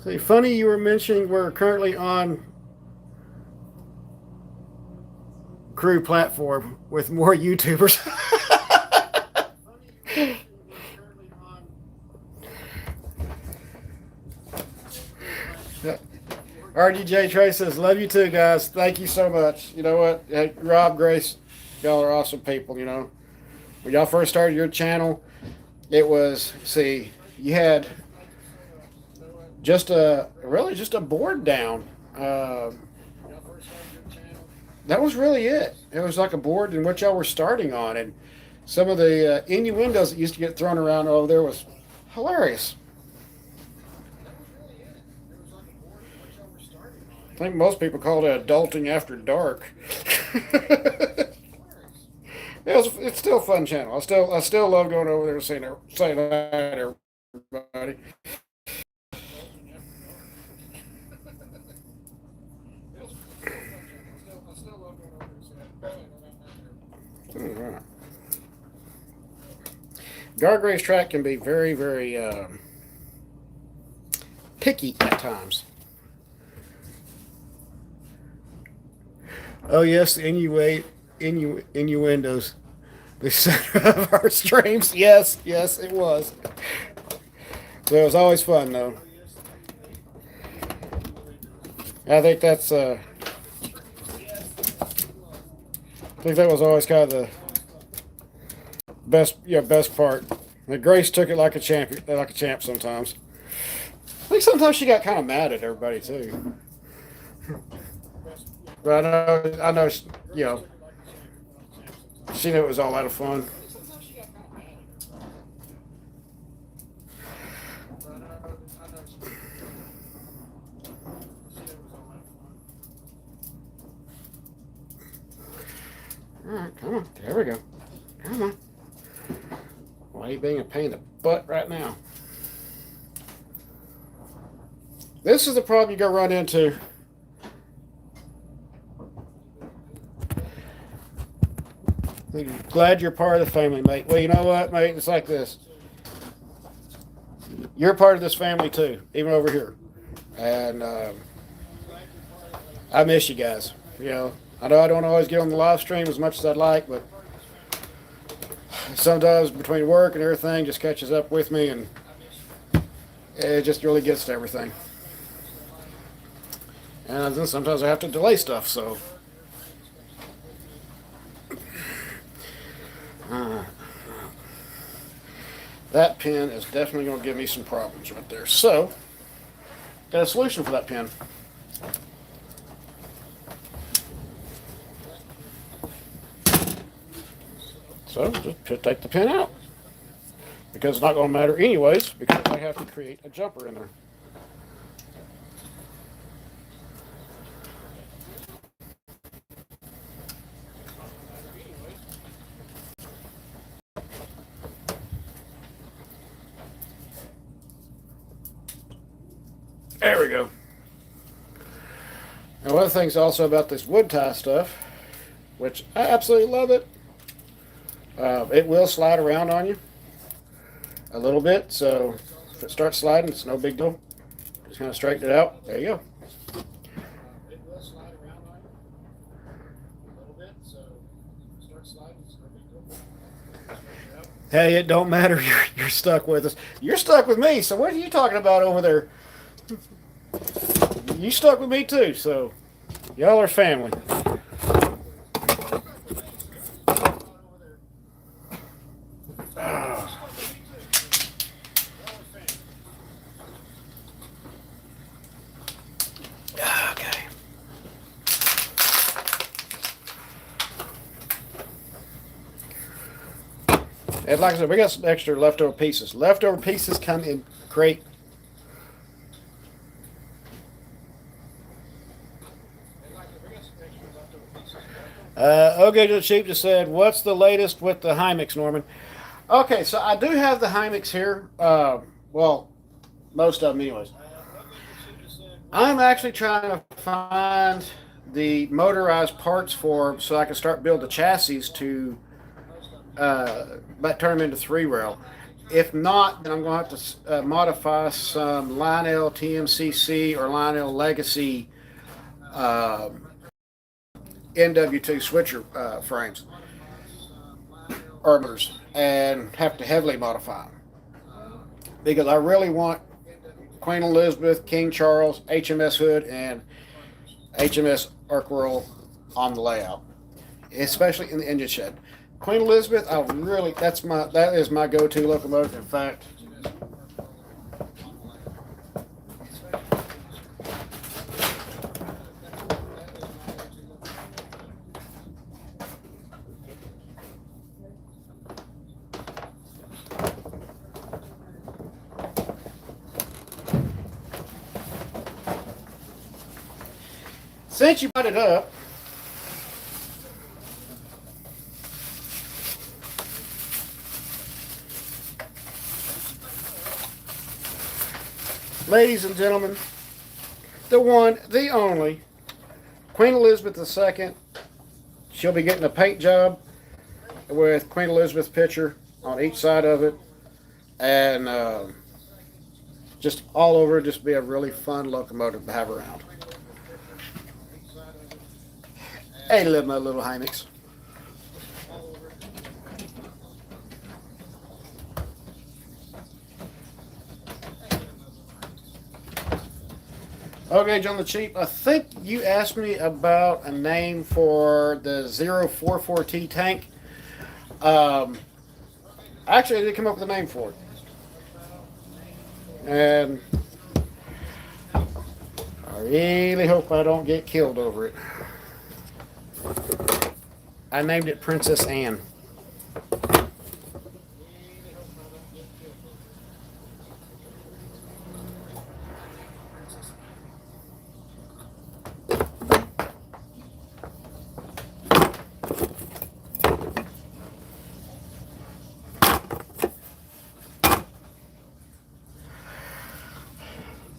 See, funny you were mentioning we're currently on crew platform with more YouTubers. RDJ Trey says, "Love you too, guys. Thank you so much. You know what? Hey, Rob, Grace, y'all are awesome people. You know, when y'all first started your channel, it was, see, you had just a board down. That was really it. It was like a board in which y'all were starting on, and some of the innuendos that used to get thrown around over there was hilarious. I think most people called it adulting after dark. It's still a fun channel. I still love going over there and saying that, everybody. Right. Gargrace track can be very, very picky at times. Oh yes, the innuendos. The center of our streams. Yes, yes, it was. So it was always fun, though. I think that's. I think that was always kind of the best part. And Grace took it like a champ sometimes. I think sometimes she got kind of mad at everybody too. But I know, she knew it was all out of fun. All right, come on. There we go. Come on. Why are you being a pain in the butt right now? This is the problem you're going to run into. Glad you're part of the family, mate. Well, you know what, mate? It's like this. You're part of this family, too, even over here. And I miss you guys. You know, I know I don't always get on the live stream as much as I'd like, but sometimes between work and everything just catches up with me, and it just really gets to everything. And then sometimes I have to delay stuff, so. That pin is definitely going to give me some problems right there. So, got a solution for that pin. So, just take the pin out. Because it's not going to matter anyways, because I have to create a jumper in there. There we go. And one of the things also about this wood tie stuff, which I absolutely love it, it will slide around on you a little bit. So if it starts sliding, it's no big deal. Just kind of straighten it out. There you go. It will slide around on you a little bit. So if it starts sliding, it's no big deal. Hey, it don't matter. You're stuck with us. You're stuck with me. So what are you talking about over there? You stuck with me too, so y'all are family. Okay. And like I said, we got some extra leftover pieces. Leftover pieces come in great. Okay, just Sheep just said, "What's the latest with the Hymix, Norman?" Okay, so I do have the Hymix here. Well, most of them, anyways. I'm actually trying to find the motorized parts for them so I can start building the chassis to turn them into 3-rail. If not, then I'm going to have to modify some Lionel TMCC or Lionel Legacy NW2 switcher frames or motors and have to heavily modify them because I really want Queen Elizabeth, King Charles, HMS Hood, and HMS Arkwell on the layout, especially in the engine shed. Queen Elizabeth, that is my go-to locomotive. In fact, since you brought it up, ladies and gentlemen, the one, the only, Queen Elizabeth II. She'll be getting a paint job with Queen Elizabeth picture on each side of it, and just all over. Just be a really fun locomotive to have around. Hey, my little Heinix. Okay, John the Cheap, I think you asked me about a name for the 044T tank. Actually, I did come up with a name for it. And I really hope I don't get killed over it. I named it Princess Anne.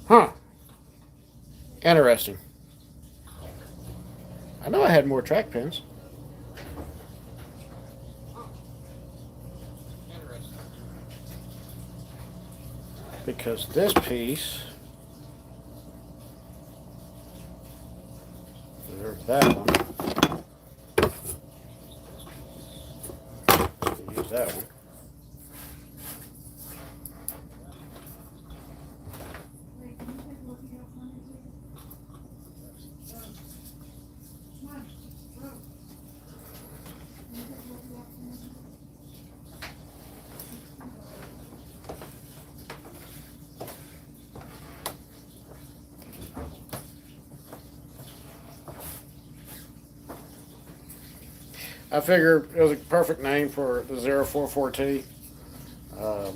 Huh. Interesting. I know I had more track pins. Because this piece, there's that one. Use that one. I figured it was a perfect name for the 044T. I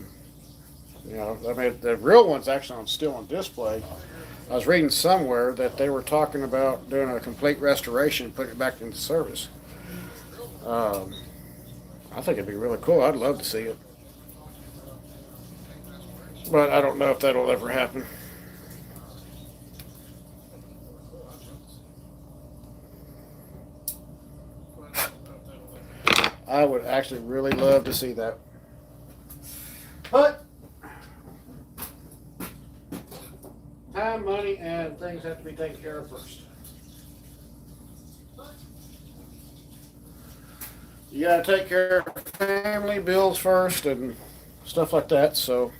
mean, the real one's actually still on display. I was reading somewhere that they were talking about doing a complete restoration and putting it back into service. I think it'd be really cool. I'd love to see it. But I don't know if that'll ever happen. I would actually really love to see that. But time, money, and things have to be taken care of first. You gotta take care of family bills first and stuff like that. So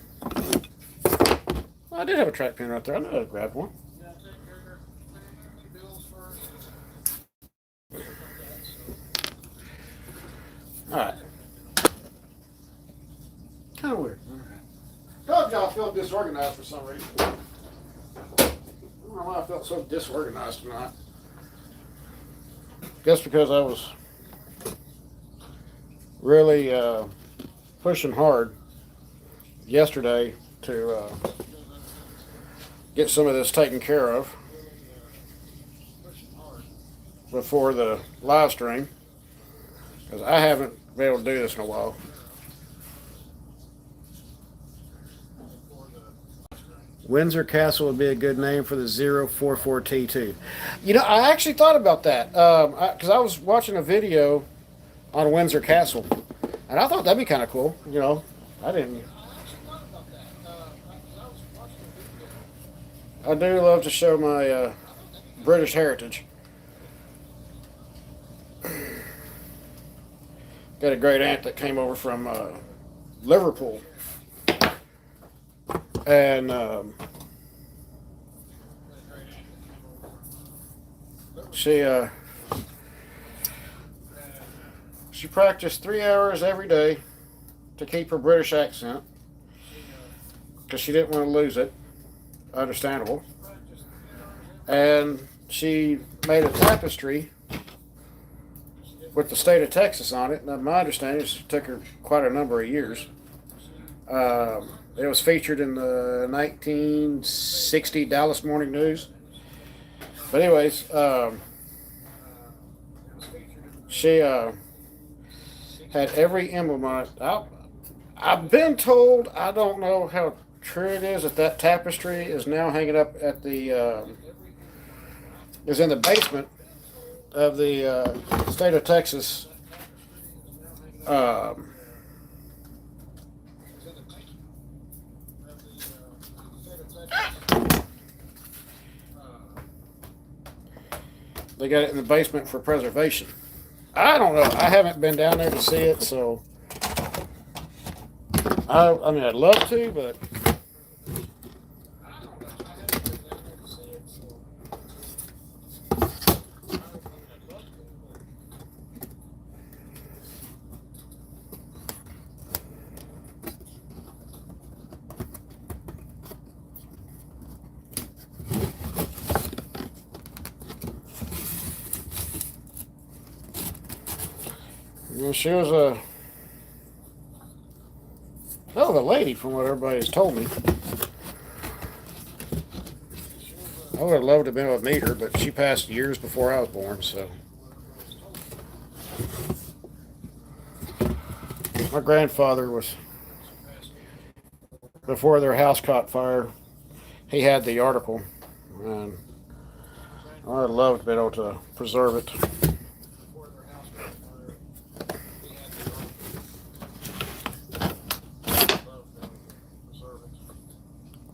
I did have a track pin right there. I know I grabbed one. All right. Kind of weird. Told y'all I felt disorganized for some reason. I don't know why I felt so disorganized tonight. Guess because I was really pushing hard yesterday to get some of this taken care of before the live stream, because I haven't been able to do this in a while. Windsor Castle would be a good name for the 044T2. You know, I actually thought about that because I was watching a video on Windsor Castle, and I thought that'd be kind of cool. You know, I didn't. I do love to show my British heritage. Got a great aunt that came over from Liverpool, and she she practiced 3 hours every day to keep her British accent because she didn't want to lose it. Understandable. And she made a tapestry with the state of Texas on it. Now, my understanding is it took her quite a number of years. It was featured in the 1960 Dallas Morning News. But anyways, she had every emblem on it. I've been told, I don't know how true it is, that tapestry is now hanging up at the is in the basement of the state of Texas. They got it in the basement for preservation. I don't know. I haven't been down there to see it, so I mean, I'd love to, but she was a hell of a lady from what everybody's told me. I would have loved to have been able to meet her, but she passed years before I was born, so. My grandfather was, before their house caught fire, he had the article, and I would have loved to be able to preserve it.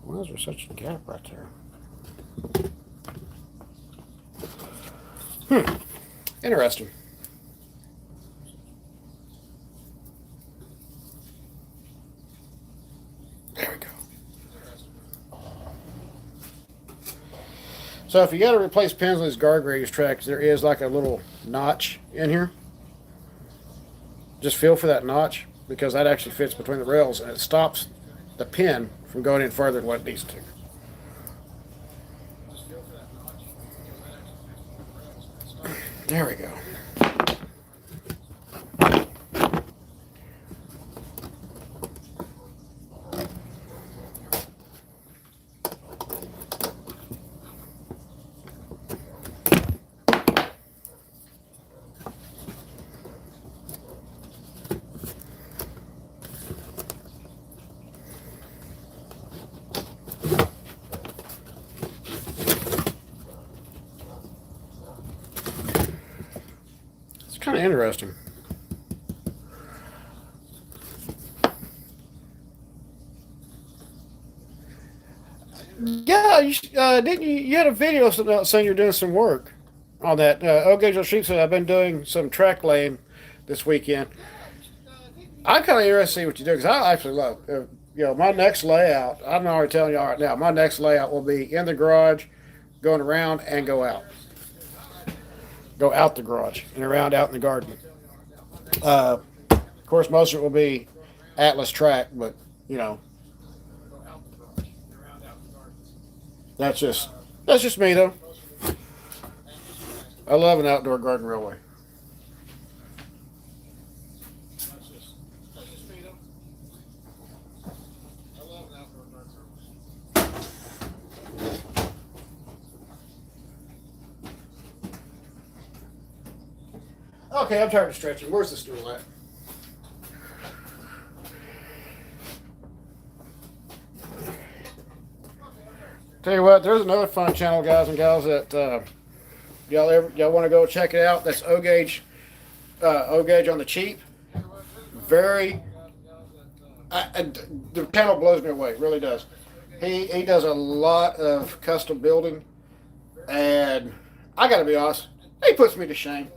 Why is there such a gap right there? Interesting. There we go. So if you got to replace pins on these guardrails tracks, there is like a little notch in here. Just feel for that notch, because that actually fits between the rails and it stops the pin from going in further than what it needs to. There we go. Kind of interesting. Yeah, didn't you? You had a video saying you're doing some work on that. Okay, Sheep said I've been doing some track laying this weekend. I'm kind of interested to see what you do, because I actually love. My next layout. I'm already telling you all right now. My next layout will be in the garage, going around and go out. Go out the garage and around out in the garden. Of course, most of it will be Atlas track, but that's just me though. I love an outdoor garden railway. Okay, I'm tired of stretching. Where's the stool at? Tell you what, there's another fun channel, guys and gals, that y'all want to go check it out. That's O-Gauge on the cheap. Very, the channel blows me away. It really does. He does a lot of custom building, and I got to be honest, he puts me to shame.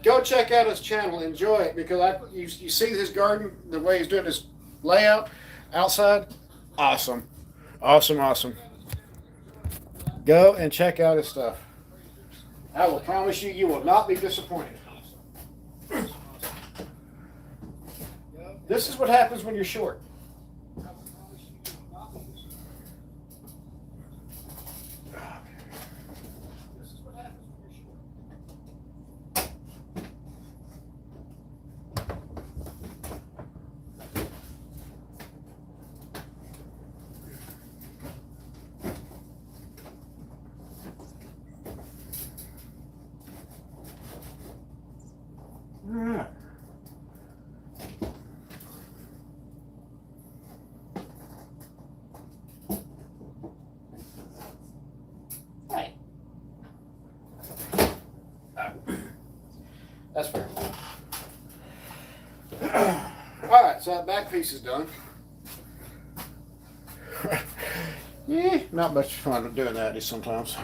Go check out his channel. Enjoy it because you see his garden, the way he's doing his layout outside. Awesome. Awesome, awesome. Go and check out his stuff. I will promise you, you will not be disappointed. This is what happens when you're short. That's fair. Alright, so that back piece is done. Yeah, not much fun doing that sometimes.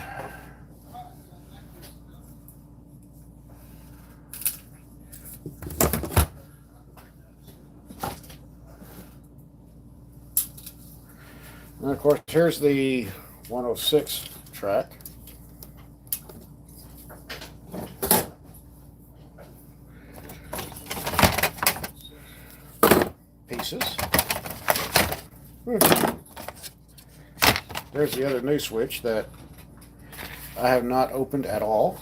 And of course, here's the 106 track. Pieces. There's the other new switch that I have not opened at all.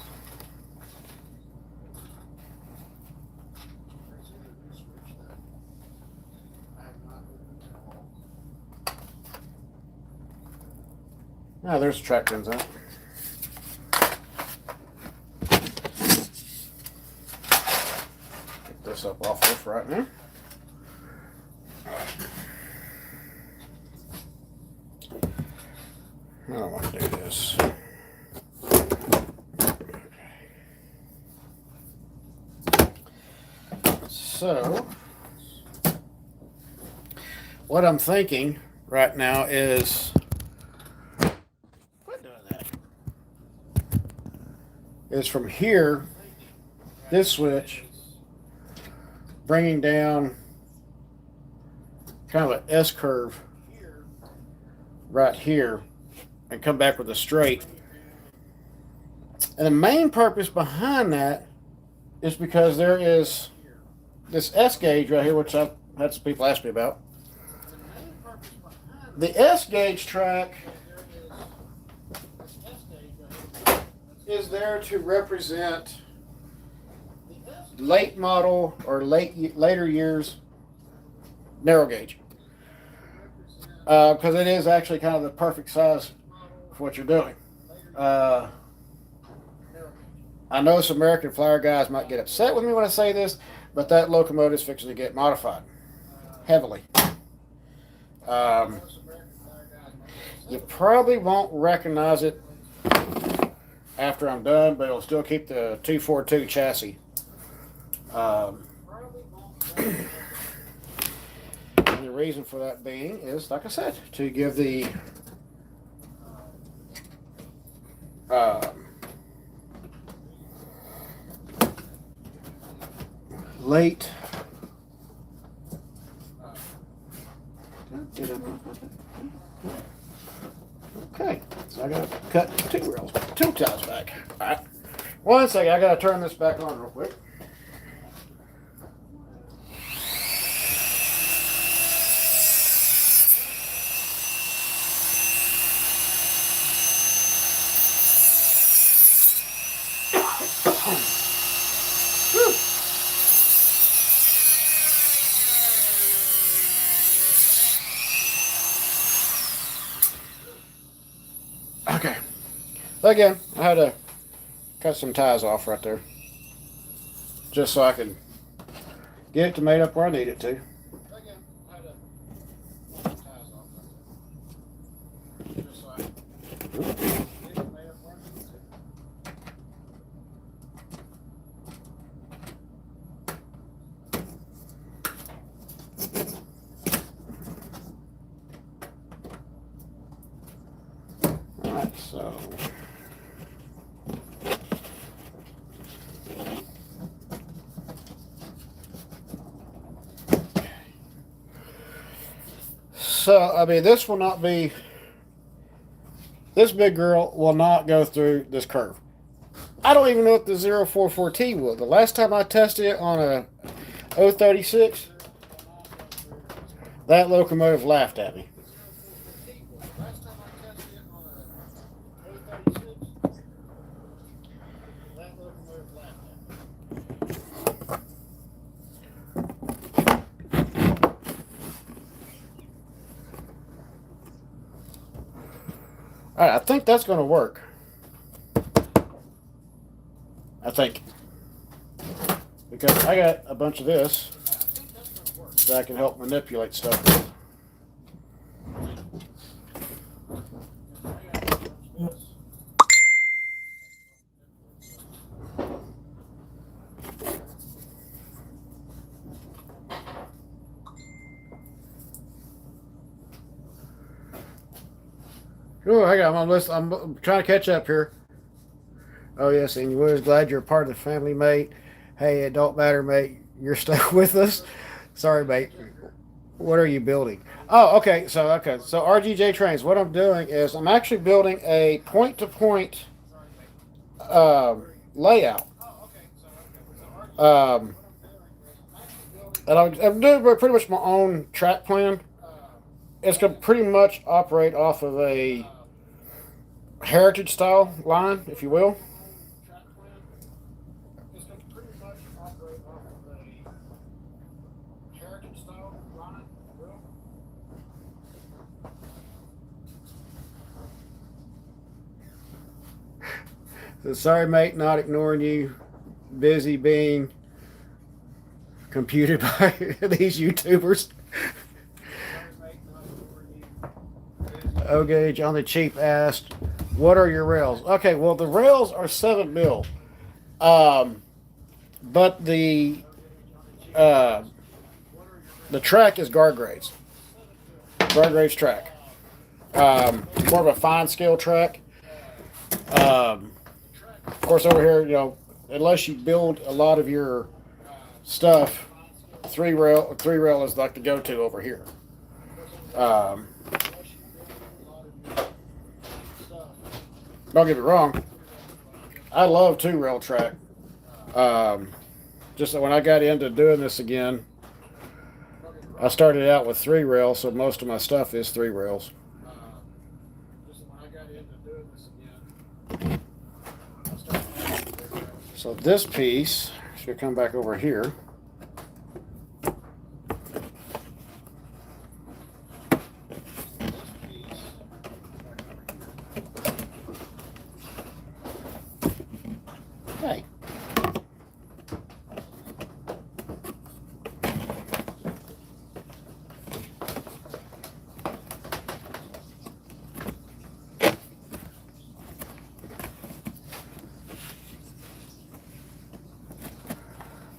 Now there's the track pins out. Get this up off this right now. I don't want to do this. So, what I'm thinking right now is, quit doing that, is from here, this switch, bringing down kind of an S curve right here, and come back with a straight. And the main purpose behind that is because there is this S gauge right here, which I've had some people ask me about. The S gauge track is there to represent late model or later years narrow gauge, because it is actually kind of the perfect size for what you're doing. I know some American Flyer guys might get upset with me when I say this, but that locomotive is fixing to get modified heavily. You probably won't recognize it after I'm done, but it'll still keep the 242 chassis. And the reason for that being is, like I said, to give the late okay, so I gotta cut two ties back. All right, one second, I gotta turn this back on real quick. Okay, again, I had to cut some ties off right there, just so I can get it to made up where I need it to. So So, I mean, this will not be, this big girl will not go through this curve. I don't even know if the 044T will. The last time I tested it on a 036, that locomotive laughed at me. All right, I think that's going to work. I think. Because I got a bunch of this that I can help manipulate stuff with. Oh, I got my list. I'm trying to catch up here. Oh, yes, and we're glad you're a part of the family, mate. Hey, it don't matter, mate. You're stuck with us. Sorry, mate. What are you building? Oh, okay. So RGJ Trains. What I'm doing is I'm actually building a point-to-point layout. Um, and I'm doing pretty much my own track plan. It's going to pretty much operate off of a heritage style line, if you will. So sorry, mate, not ignoring you. Busy being computed by these YouTubers. Gage on the cheap asked, "What are your rails?" Okay, well the rails are 7 mil, but the track is guard grades track. More of a fine scale track. Of course, over here, unless you build a lot of your stuff, three rail is like the go-to over here. Don't get me wrong, I love 2-rail track. Just when I got into doing this again, I started out with 3 rails, so most of my stuff is 3 rails. So this piece should come back over here. Hey.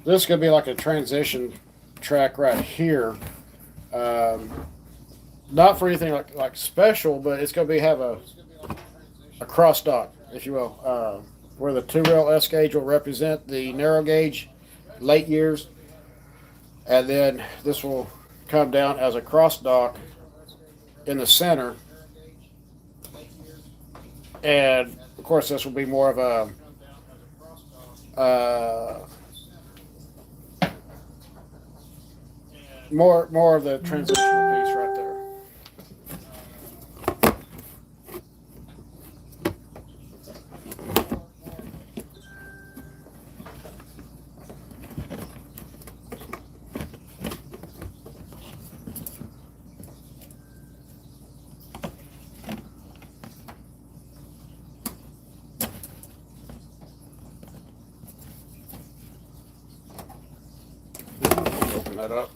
This is going to be like a transition track right here. Not for anything like special, but it's going to have a cross dock, if you will, where the 2-rail S gauge will represent the narrow gauge late years, and then this will come down as a cross dock in the center, and of course this will be more of a more of the transitional piece right there. Open that up.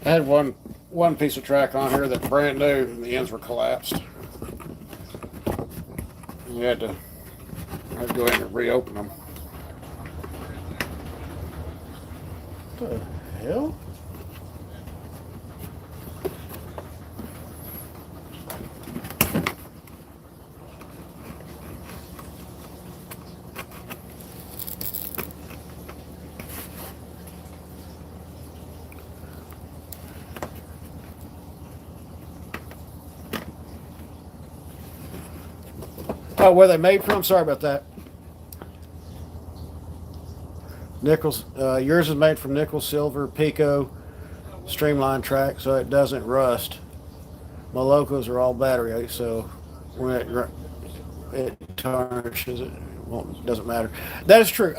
I had one piece of track on here that's brand new, and the ends were collapsed. You had to go in and reopen them. What the hell? Oh, where they made from? Sorry about that. Nickels. Yours is made from nickel, silver, pico, streamlined track, so it doesn't rust. My locos are all battery, so when it tarnishes, it doesn't matter. That is true.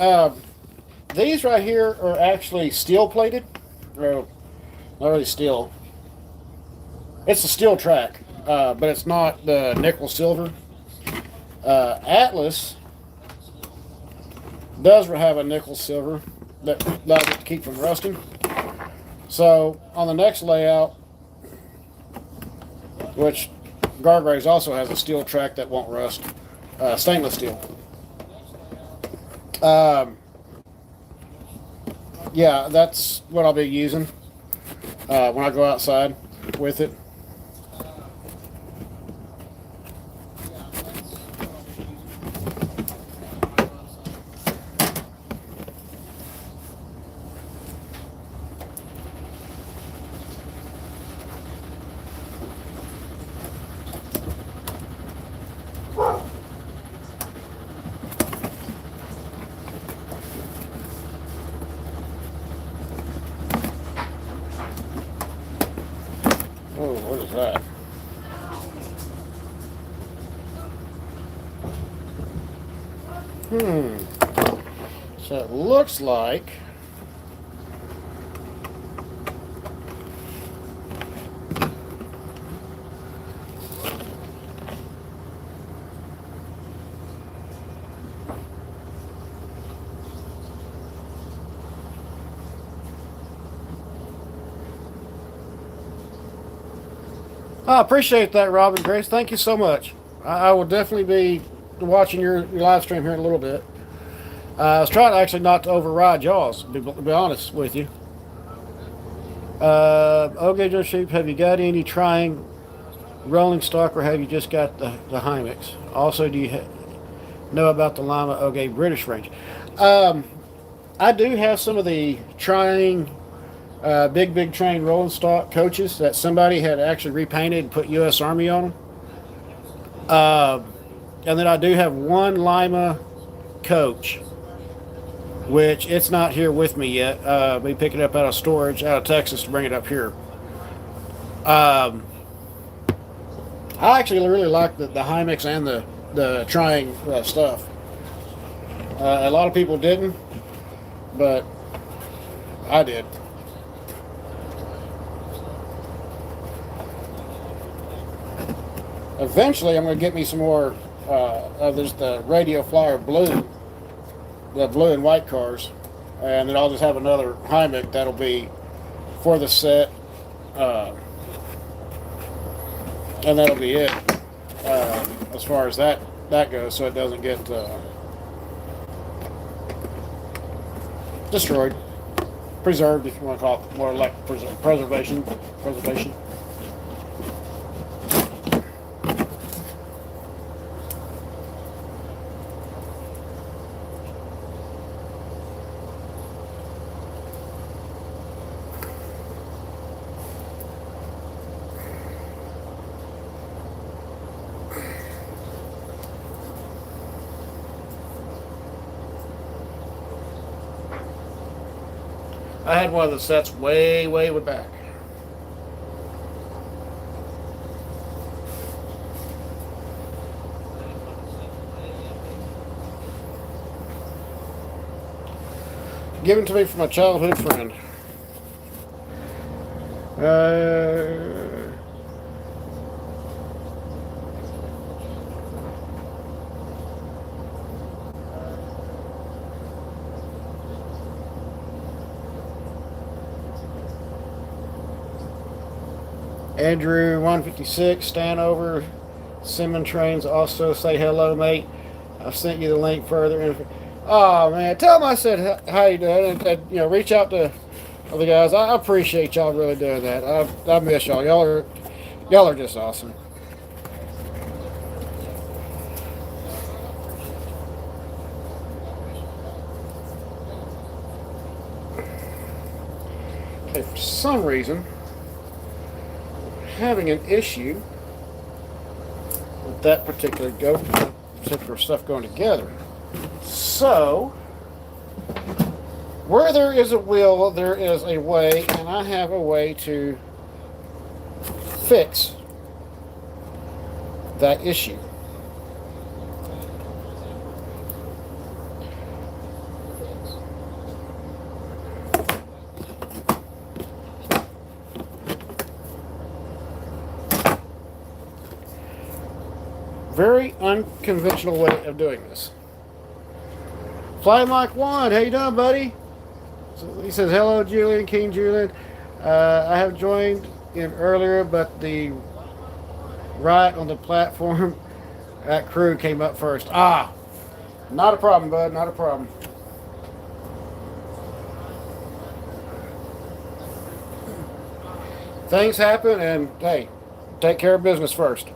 These right here are actually steel plated. Or not really steel. It's a steel track, but it's not the nickel silver. Atlas does have a nickel silver that allows it to keep from rusting. So on the next layout, which Gargraves also has a steel track that won't rust, stainless steel. Yeah, that's what I'll be using when I go outside with it. Oh, what is that? So it looks like I appreciate that, Robin Grace. Thank you so much. I will definitely be watching your live stream here in a little bit. I was trying actually not to override y'all's, to be honest with you. Okay, Joe Sheep, have you got any trying rolling stock, or have you just got the Hymex? Also, do you know about the Lima Okay British range? I do have some of the trying big train rolling stock coaches that somebody had actually repainted and put U.S. Army on them. And then I do have one Lima coach, which it's not here with me yet. I'll be picking it up out of storage out of Texas to bring it up here. I actually really like the Hymex and the trying stuff. A lot of people didn't, but I did. Eventually, I'm going to get me some more. There's the Radio Flyer Blue, the blue and white cars, and then I'll just have another Hymex that'll be for the set, and that'll be it as far as that goes, so it doesn't get destroyed, preserved, if you want to call it more like preservation. I had one of the sets way back. Given to me from a childhood friend. Andrew 156, Stanover, Simmon Trains, also say hello, mate. I've sent you the link further. Oh man, tell them I said how you doing, and reach out to the guys. I appreciate y'all really doing that. I miss y'all. Y'all are just awesome. Okay, for some reason, having an issue with that particular particular stuff going together. So, where there is a will, there is a way, and I have a way to fix that issue. Very unconventional way of doing this. Fly Mike 1, how you doing, buddy? So he says, hello, Julian, King Julian. I have joined in earlier, but the riot on the platform at crew came up first. Ah, not a problem, bud, not a problem. Things happen, and hey, take care of business first.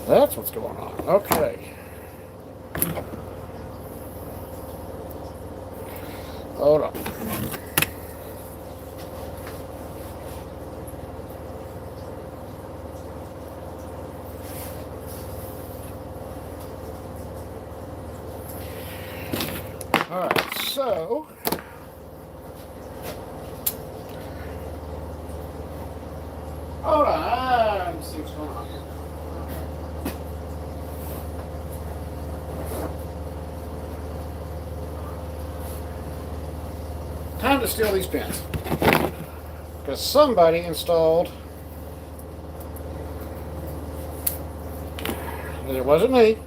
So that's what's going on. Okay. Hold on. All right, so hold on. Let's see what's going on here. Time to steal these pins because somebody installed. It wasn't me.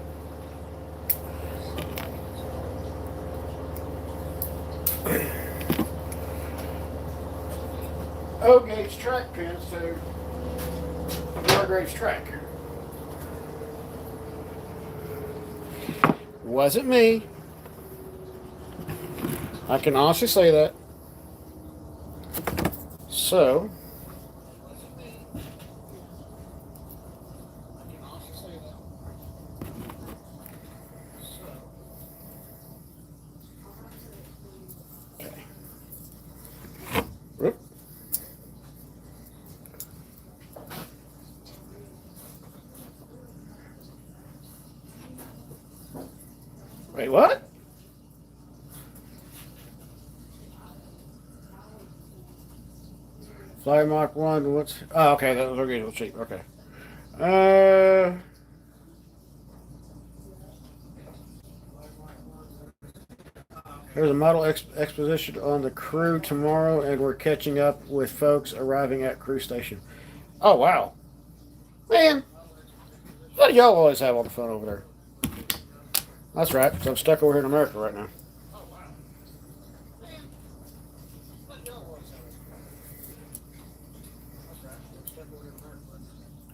O-gauge track pins to R-gauge track. Wasn't me. I can honestly say that. So, okay. Whoop. Wait, what? Fly Mach 1, what's... Oh, okay, that was okay, cheap, okay. There's a model exposition on the crew tomorrow, and we're catching up with folks arriving at crew station. Oh, wow. Man, what do y'all always have on the phone over there? That's right, because I'm stuck over here in America right now.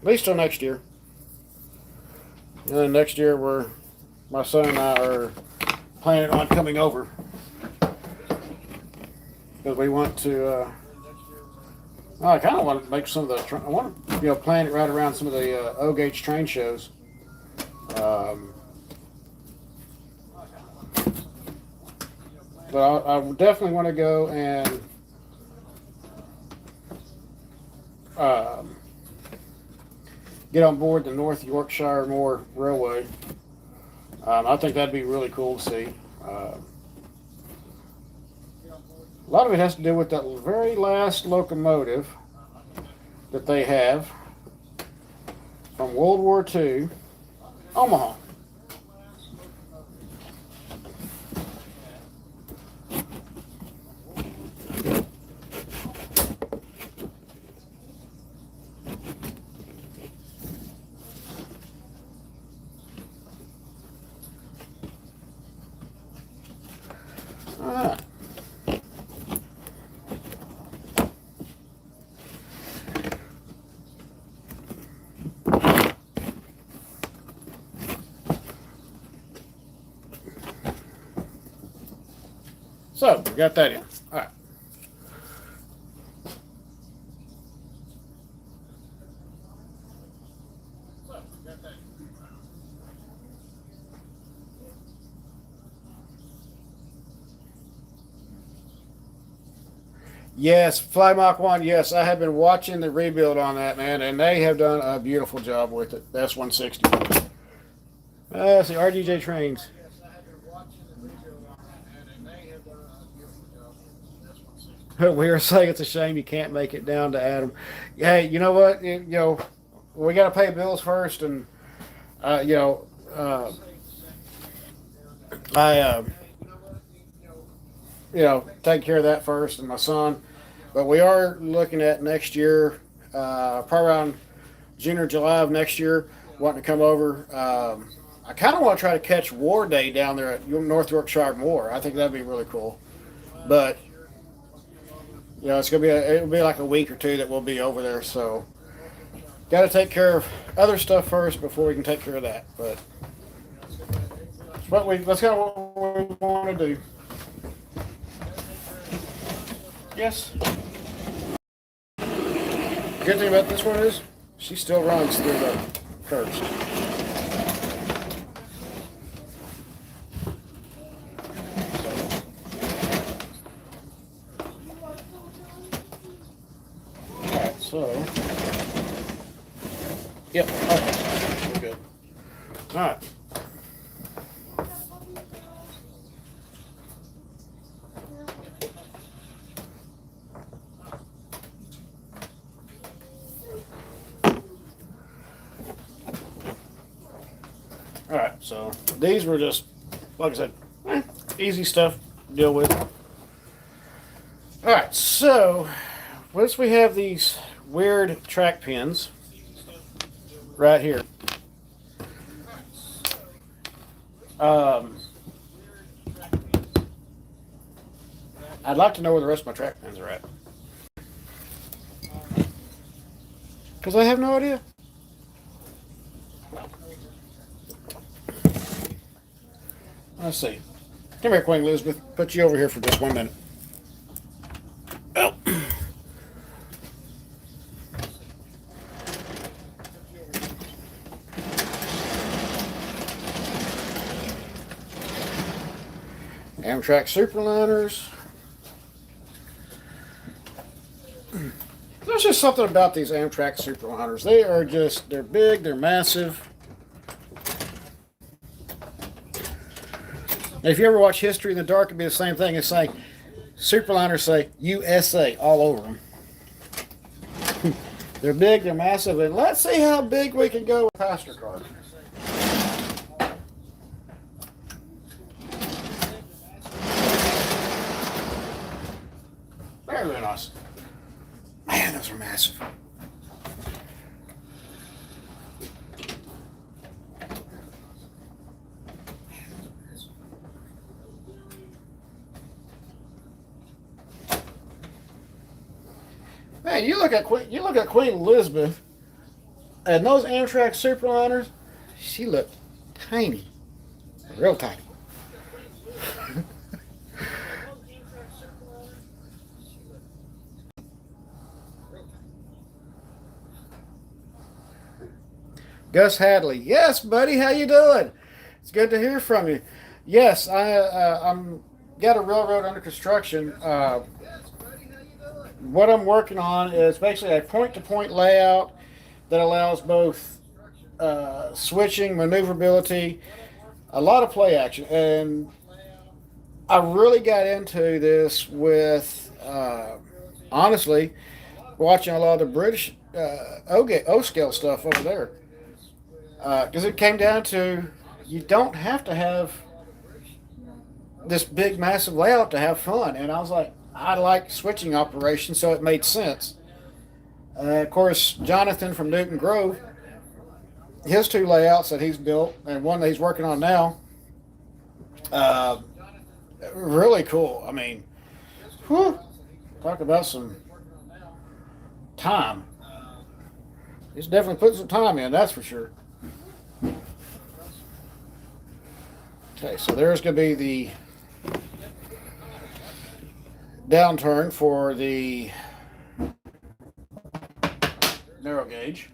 At least till next year. And then next year, my son and I are planning on coming over. Because we want to, I kind of want to make some of the, I want to, plan it right around some of the O-gauge train shows. But I definitely want to go and get on board the North Yorkshire Moor Railway. I think that'd be really cool to see. A lot of it has to do with that very last locomotive that they have from World War II, Omaha. So, we got that in. All right. Yes, Fly Mach 1. Yes, I have been watching the rebuild on that, man, and they have done a beautiful job with it. That's 160. Let's see, RGJ trains. We were saying it's a shame you can't make it down to Adam. Hey, you know what? We got to pay bills first, and uh, you know, uh, I take care of that first, and my son. But we are looking at next year, probably around June or July of next year, wanting to come over. I kind of want to try to catch War Day down there at North Yorkshire Moor. I think that'd be really cool. But it's gonna be it'll be like a week or two that we'll be over there. So got to take care of other stuff first before we can take care of that. But that's kind of what we want to do. Yes. Good thing about this one is she still runs through the curves. Alright, so. Yep, okay. We're good. Alright. Alright, so these were just, like I said, easy stuff to deal with. Alright, so once we have these weird track pins right here, I'd like to know where the rest of my track pins are at. Because I have no idea. Let's see. Come here, Queen Elizabeth. Put you over here for just 1 minute. Oh. Amtrak Superliners. There's just something about these Amtrak Superliners. They're big, they're massive. If you ever watch History in the Dark, it'd be the same thing. It's like Superliners say USA all over them. They're big, they're massive, and let's see how big we can go with passenger cars. Very, very nice. Man, those are massive. Man, you look at Queen Elizabeth and those Amtrak Superliners. She looked tiny, real tiny. Gus Hadley, yes, buddy, how you doing? It's good to hear from you. Yes, I'm got a railroad under construction. What I'm working on is basically a point-to-point layout that allows both switching, maneuverability, a lot of play action. And I really got into this with, honestly, watching a lot of the British O-scale stuff over there. Because it came down to you don't have to have this big, massive layout to have fun. And I was like, I like switching operations, so it made sense. Of course, Jonathan from Newton Grove, his two layouts that he's built, and one that he's working on now, really cool. I mean, whew, talk about some time. He's definitely putting some time in, that's for sure. Okay, so there's going to be the downturn for the narrow gauge.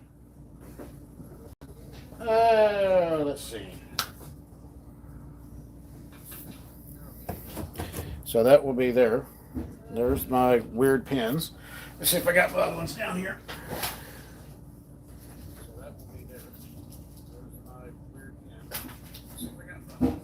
Let's see. So that will be there. There's my weird pins. Let's see if I got my other ones down here. So that will be there. There's my weird pin. Let's see if I got my.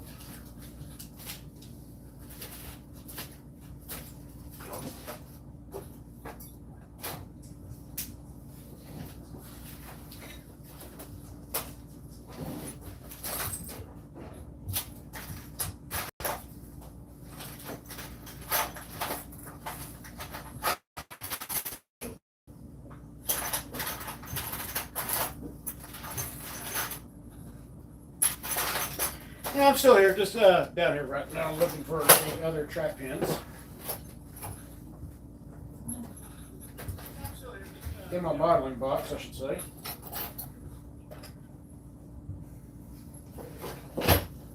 Yeah, I'm still here, just down here right now looking for any other track pins. In my modeling box, I should say.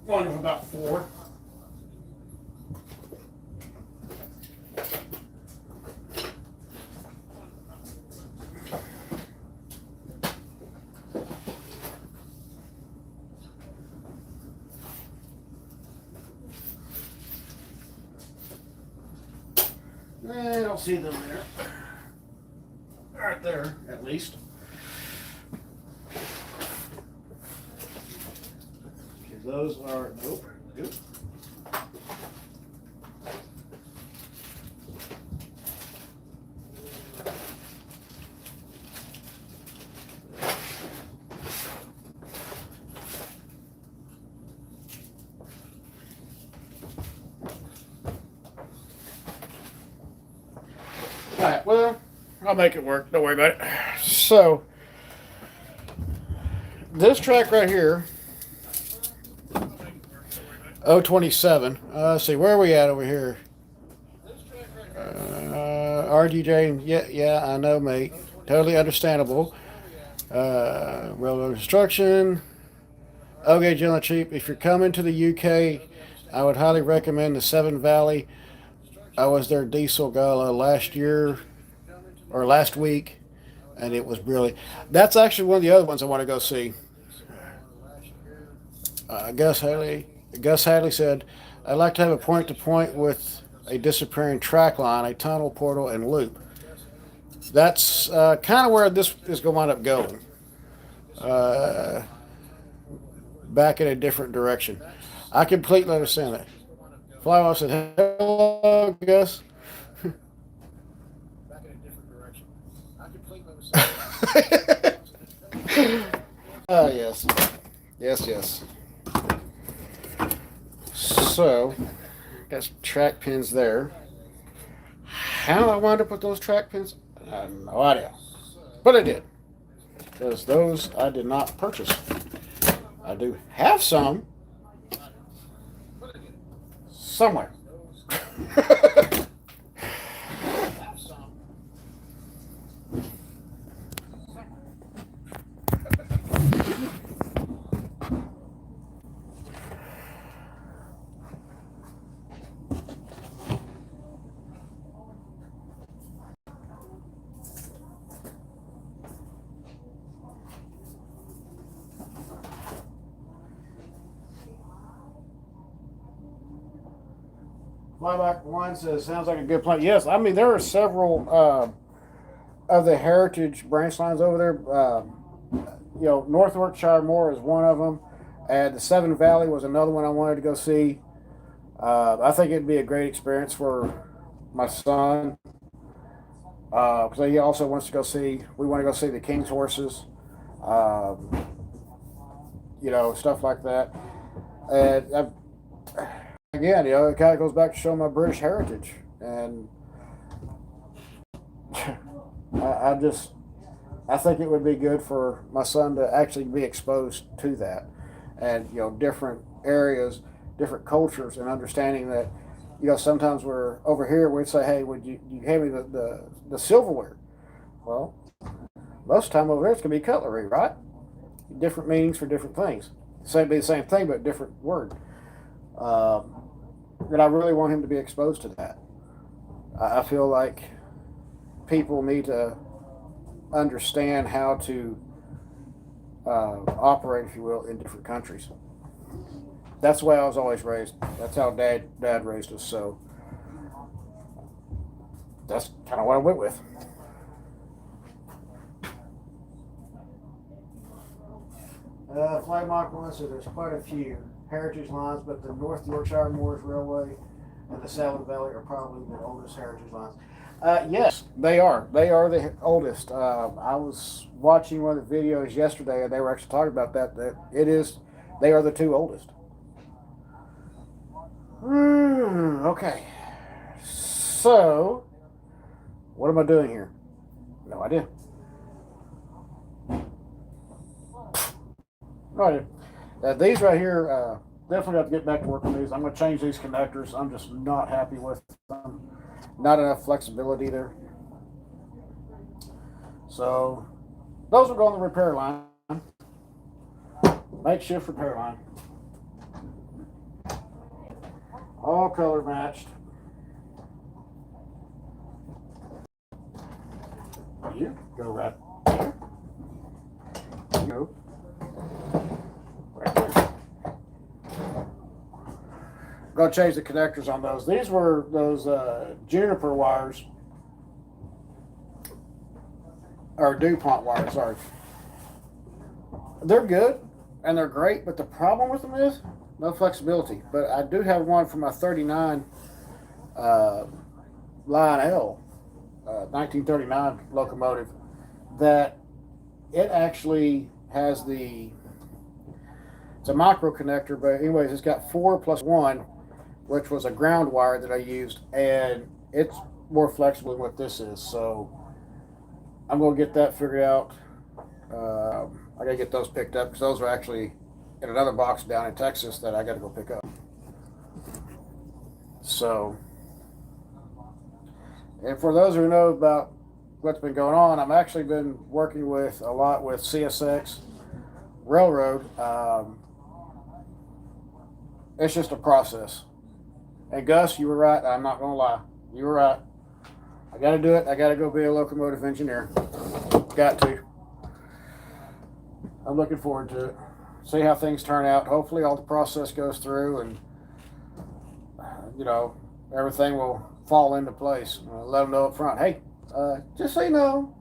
One of about 4. I don't see them there. Right there, at least. Okay, those are, nope, good. All right, well, I'll make it work. Don't worry about it. So, this track right here, 027. Let's see, where are we at over here? RDJ, yeah, I know, mate. Totally understandable. Railroad construction. Okay, General Cheap. If you're coming to the UK, I would highly recommend the Seven Valley. I was their diesel gala last year or last week, and it was brilliant. That's actually one of the other ones I want to go see. Gus Hadley said, "I'd like to have a point-to-point with a disappearing track line, a tunnel, portal, and loop." That's kind of where this is going to wind up going. Back in a different direction. I completely understand that. Flyoff said, "Hello, Gus." Back in a different direction. I completely understand that. Oh, yes. Yes. So, got some track pins there. How I wound up with those track pins, I have no idea. But I did. Because those I did not purchase. I do have some somewhere. Flyback One says, "Sounds like a good plan." Yes, I mean there are several of the heritage branch lines over there. North Yorkshire Moor is one of them, and the Seven Valley was another one I wanted to go see. I think it'd be a great experience for my son because he also wants to go see. We want to go see the King's horses, stuff like that. And again, it kind of goes back to show my British heritage, and I think it would be good for my son to actually be exposed to that, and different areas, different cultures, and understanding that sometimes we're over here we'd say, "Hey, would you hand me the silverware?" Well, most of the time over there it's gonna be cutlery, right? Different meanings for different things. Be the same thing, but different word. And I really want him to be exposed to that. I feel like people need to understand how to operate, if you will, in different countries. That's the way I was always raised. That's how Dad raised us. So that's kind of what I went with. Flag Mach 1, so there's quite a few heritage lines, but the North Yorkshire Moors Railway and the Salmon Valley are probably the oldest heritage lines. Yes, they are. They are the oldest. I was watching one of the videos yesterday, and they were actually talking about that. That it is. They are the two oldest. Okay. So, what am I doing here? No idea. No idea. These right here, definitely got to get back to work on these. I'm going to change these connectors. I'm just not happy with them. Not enough flexibility there. So, those will go on the repair line. Makeshift repair line. All color matched. You go right there. You go right there. Gonna change the connectors on those. These were those juniper wires, or DuPont wires, sorry. They're good and they're great, but the problem with them is no flexibility. But I do have one for my 39 Line L 1939 locomotive that it actually has it's a micro connector, but anyways, it's got 4 plus 1, which was a ground wire that I used, and it's more flexible than what this is. So I'm going to get that figured out. I got to get those picked up because those are actually in another box down in Texas that I got to go pick up. So, and for those who know about what's been going on, I've actually been working with a lot with CSX Railroad. It's just a process. And Gus, you were right. I'm not going to lie. You were right. I got to do it. I got to go be a locomotive engineer. Got to. I'm looking forward to it. See how things turn out. Hopefully all the process goes through and, everything will fall into place. Let them know up front. Hey, just so you know,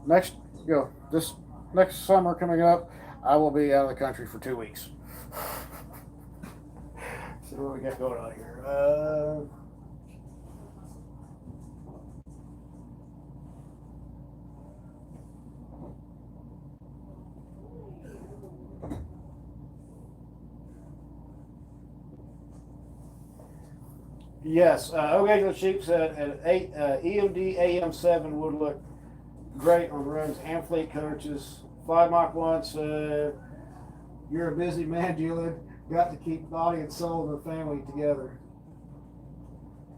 this next summer coming up, I will be out of the country for 2 weeks. So what we got going on here? Yes, O'Gagley Sheep said an EMD AM7 would look great on roads and fleet coaches. Fly Mach 1 said, you're a busy man, Julian. Got to keep body and soul of the family together.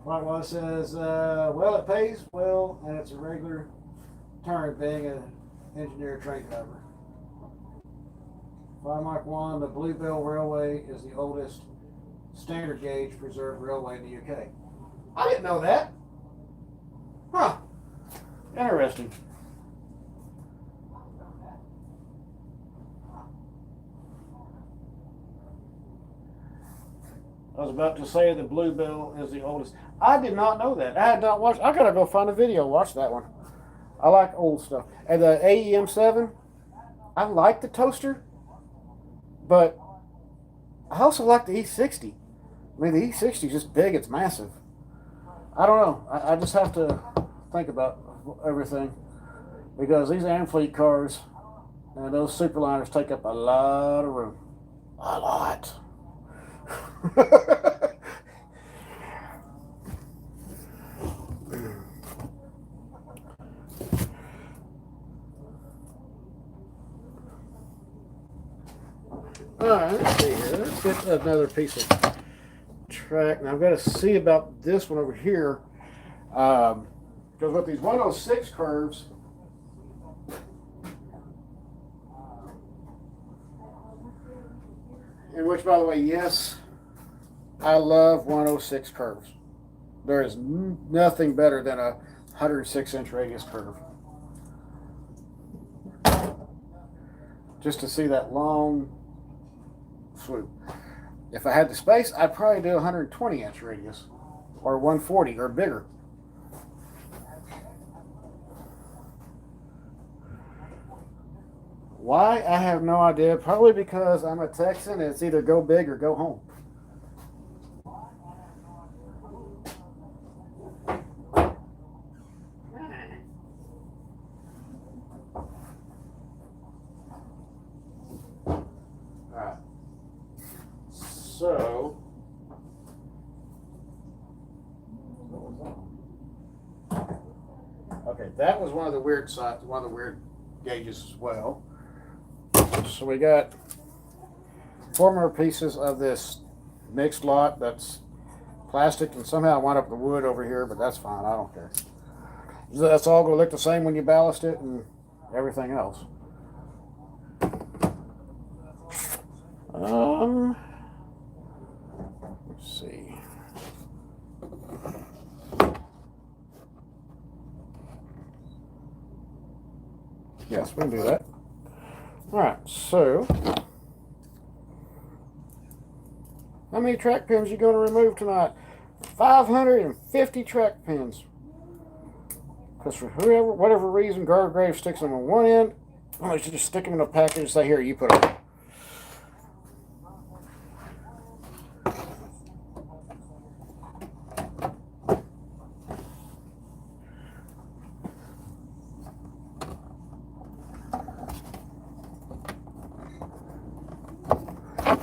Fly Mach 1 says, well, it pays well, and it's a regular turn being an engineer train driver. Fly Mach 1, the Bluebell Railway is the oldest standard gauge preserved railway in the UK. I didn't know that. Huh. Interesting. I was about to say the Bluebell is the oldest. I did not know that. I had not watched. I gotta go find a video. Watch that one. I like old stuff. And the AEM7, I like the toaster, but I also like the E60. I mean, the E60 is just big. It's massive. I don't know. I just have to think about everything because these Amfleet cars and those Superliners take up a lot of room. A lot. All right, let's see here. Let's get another piece of track. Now I've got to see about this one over here because with these 106 curves, in which, by the way, yes, I love 106 curves. There is nothing better than a 106-inch radius curve. Just to see that long swoop. If I had the space, I'd probably do a 120-inch radius. or 140 or bigger. Why? I have no idea. Probably because I'm a Texan and it's either go big or go home. Alright. So, okay, that was one of the weird sides, one of the weird gauges as well. So we got 4 more pieces of this mixed lot that's plastic, and somehow I wound up the wood over here, but that's fine. I don't care. That's all going to look the same when you ballast it and everything else. Let's see. Yes, we can do that. All right, so how many track pins are you going to remove tonight? 550 track pins. Because for whatever reason, Gargrave sticks them on one end. I should just stick them in a package and say, here, you put them.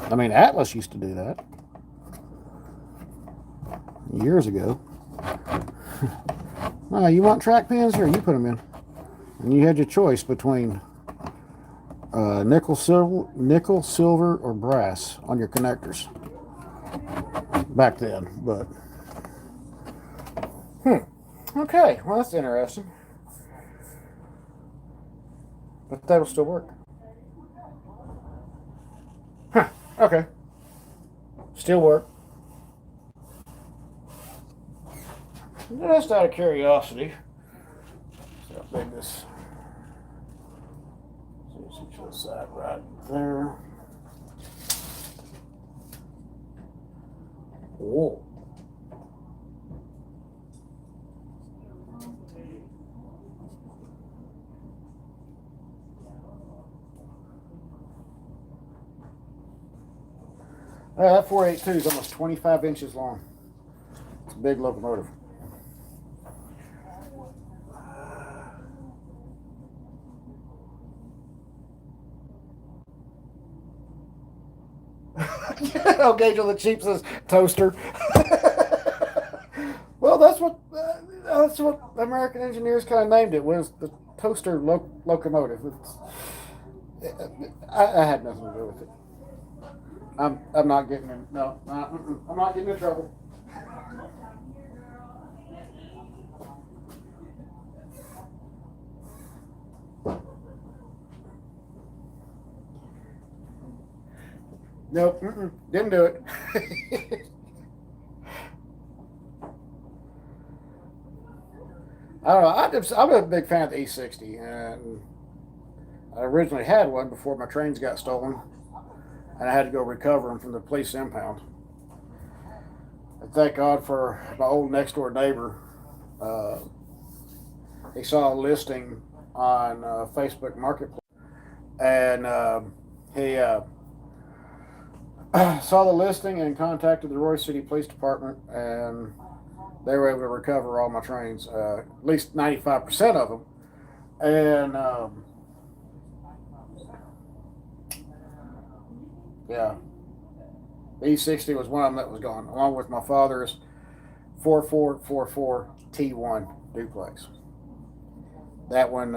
I mean, Atlas used to do that years ago. Oh, you want track pins? Here, you put them in. And you had your choice between nickel, silver, or brass on your connectors back then. But okay, well that's interesting. But that'll still work. Huh. Okay. Still work. Just out of curiosity. See how big this. See each other side right there. Whoa. That 482 is almost 25 inches long. It's a big locomotive. I'll gauge on the cheap says toaster. Well, that's what American engineers kind of named it, was the toaster locomotive. I had nothing to do with it. I'm not getting in. No, I'm not getting in trouble. Nope, didn't do it. I don't know. I'm a big fan of the E60, and I originally had one before my trains got stolen, and I had to go recover them from the police impound. And thank God for my old next door neighbor. He saw a listing on Facebook Marketplace, and he saw the listing and contacted the Roy City Police Department, and they were able to recover all my trains, at least 95% of them. And yeah, the E60 was one of them that was gone, along with my father's 4444 T1 duplex. That one,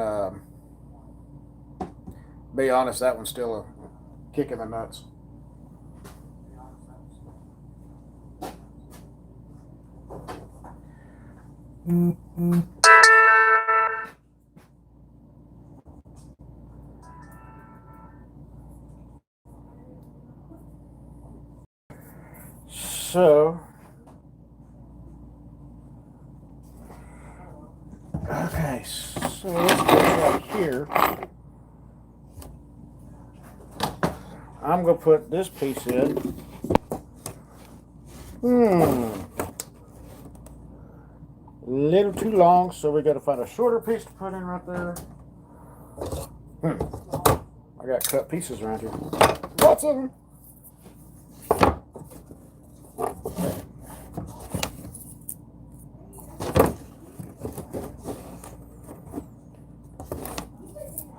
be honest, that one's still a kick in the nuts. So, okay, so let's go right here. I'm going to put this piece in. a little too long, so we got to find a shorter piece to put in right there. I got cut pieces around here. Lots of them.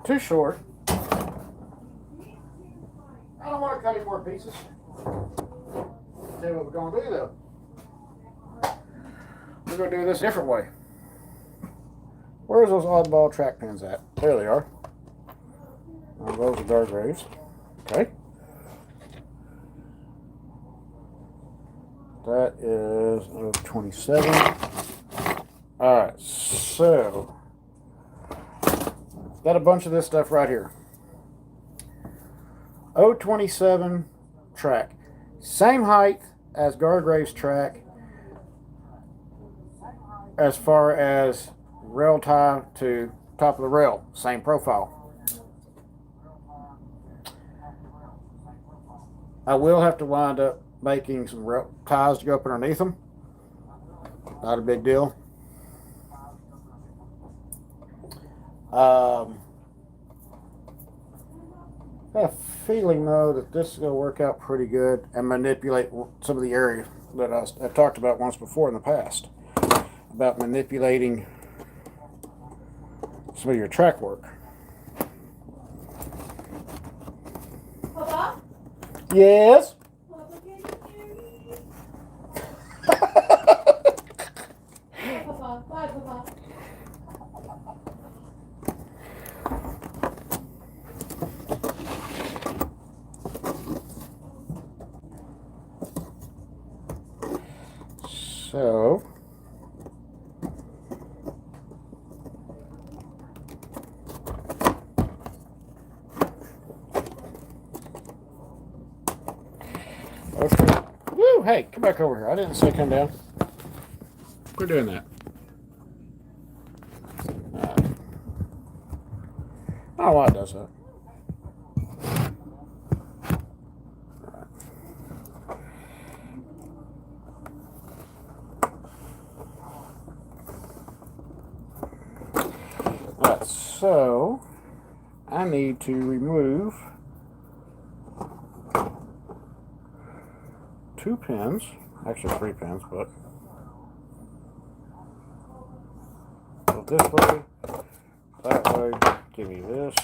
Too short. I don't want to cut any more pieces. I'll tell you what we're going to do though. We're going to do this a different way. Where's those oddball track pins at? There they are. Oh, those are Gargraves. Okay. That is 27. Alright, so got a bunch of this stuff right here. 027 track. Same height as Gargraves track as far as rail tie to top of the rail. Same profile. I will have to wind up making some rail ties to go up underneath them. Not a big deal. I have a feeling though that this is going to work out pretty good and manipulate some of the area that I talked about once before in the past about manipulating some of your track work. Papa? Yes. Papa, can you hear me? Bye, Papa. Bye, Papa. So okay. Woo, hey, come back over here. I didn't say come down. We're doing that. I don't know why it does that. Alright, so I need to remove 2 pins, actually 3 pins, but go this way, that way, give me this,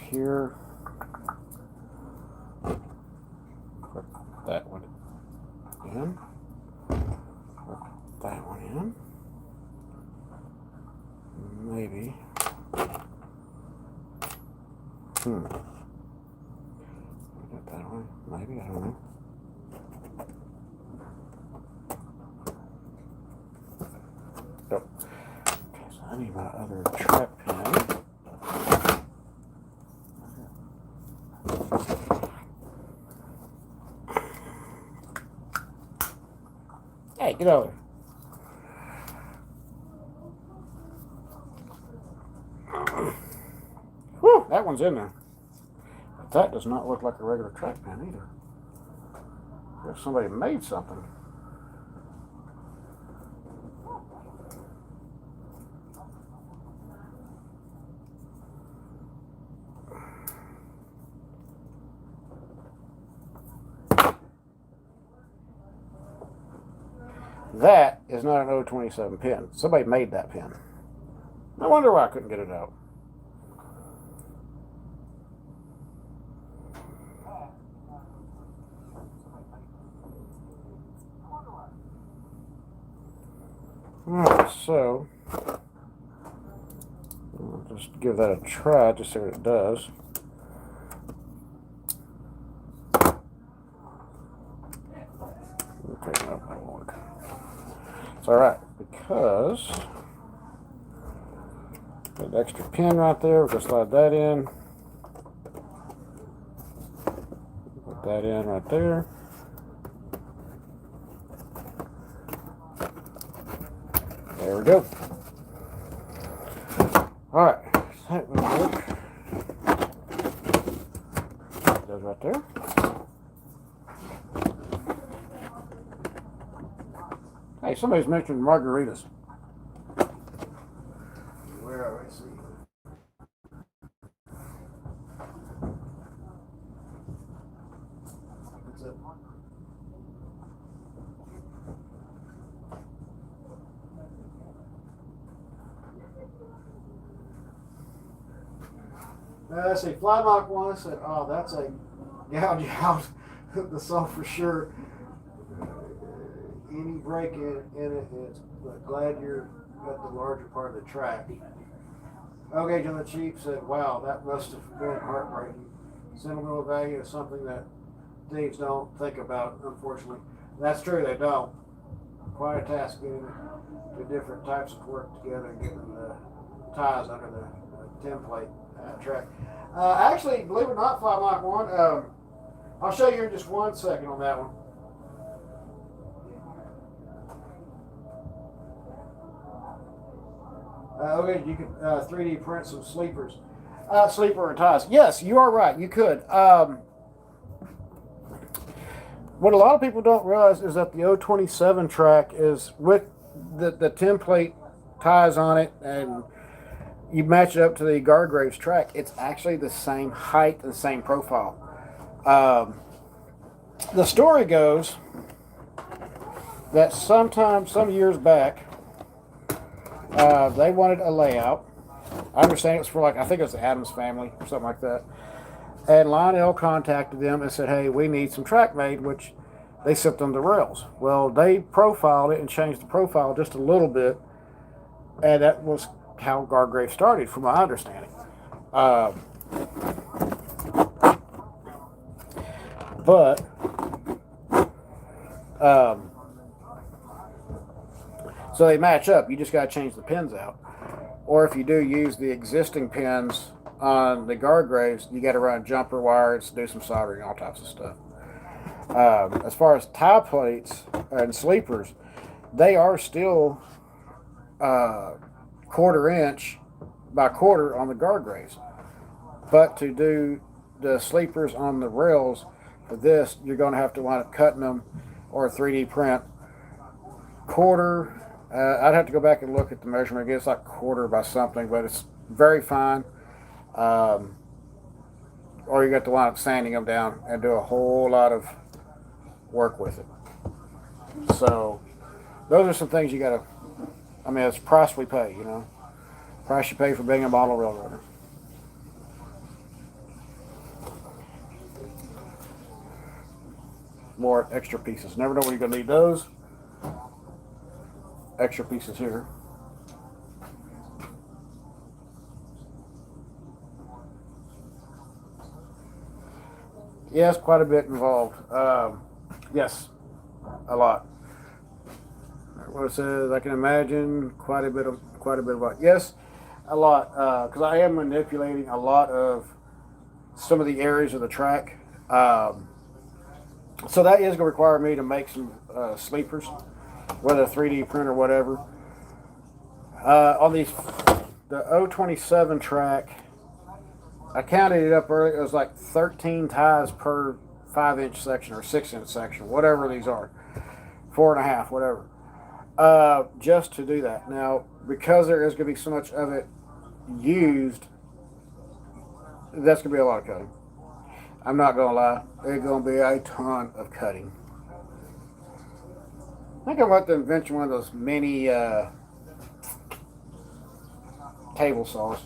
here, put that one in, put that one in, maybe, that one, maybe, I don't know. Nope. Okay, so I need my other track pin. Hey, get over. Whew, that one's in there. But that does not look like a regular track pin either. If somebody made something. That is not an 027 pin. Somebody made that pin. No wonder why I couldn't get it out. Alright, so I'll just give that a try to see what it does. Okay, no, that won't work. It's alright, because got an extra pin right there. We're going to slide that in. Put that in right there. There we go. Alright, that will work. It goes right there. Hey, somebody's mentioning margaritas. Where are we? See. What's up? Let's see. Fly Mach 1 said, oh, that's a gouge out the saw for sure. Any break in it is, but glad you're at the larger part of the track. Okay, John the Chief said, wow, that must have been heartbreaking. Sentimental value is something that thieves don't think about, unfortunately. That's true, they don't. Quite a task getting the different types of work together and getting the ties under the template track. Actually, believe it or not, Fly Mach 1, I'll show you in just 1 second on that one. Okay, you can 3D print some sleepers. Sleeper and ties. Yes, you are right. You could. What a lot of people don't realize is that the 027 track is with the template ties on it, and you match it up to the Gargraves track. It's actually the same height and same profile. The story goes that some years back, they wanted a layout. I understand it was for I think it was the Addams family or something like that. And Lionel contacted them and said, hey, we need some track made, which they sent them the rails. Well, they profiled it and changed the profile just a little bit. And that was how Gargrave started, from my understanding. So they match up. You just got to change the pins out. Or if you do use the existing pins on the Gargraves, you got to run jumper wires, do some soldering, all types of stuff. As far as tie plates and sleepers, they are still 1/4 inch by 1/4 on the Gargraves. But to do the sleepers on the rails for this, you're going to have to wind up cutting them or 3D print 1/4. I'd have to go back and look at the measurement again. It's like 1/4 by something, but it's very fine. Or you got to wind up sanding them down and do a whole lot of work with it. So those are some things you got to, it's the price we pay, Price you pay for being a model railroader. More extra pieces. Never know when you're going to need those. Extra pieces here. Yes, quite a bit involved. Yes, a lot. What it says, I can imagine quite a bit of what. Yes, a lot, because I am manipulating a lot of some of the areas of the track. So that is going to require me to make some sleepers, whether 3D print or whatever. On the 027 track, I counted it up earlier. It was like 13 ties per 5-inch section or 6-inch section, whatever these are, 4.5, whatever. Just to do that. Now, because there is going to be so much of it used, that's going to be a lot of cutting. I'm not going to lie. There's going to be a ton of cutting. I think I'm going to invent one of those mini table saws.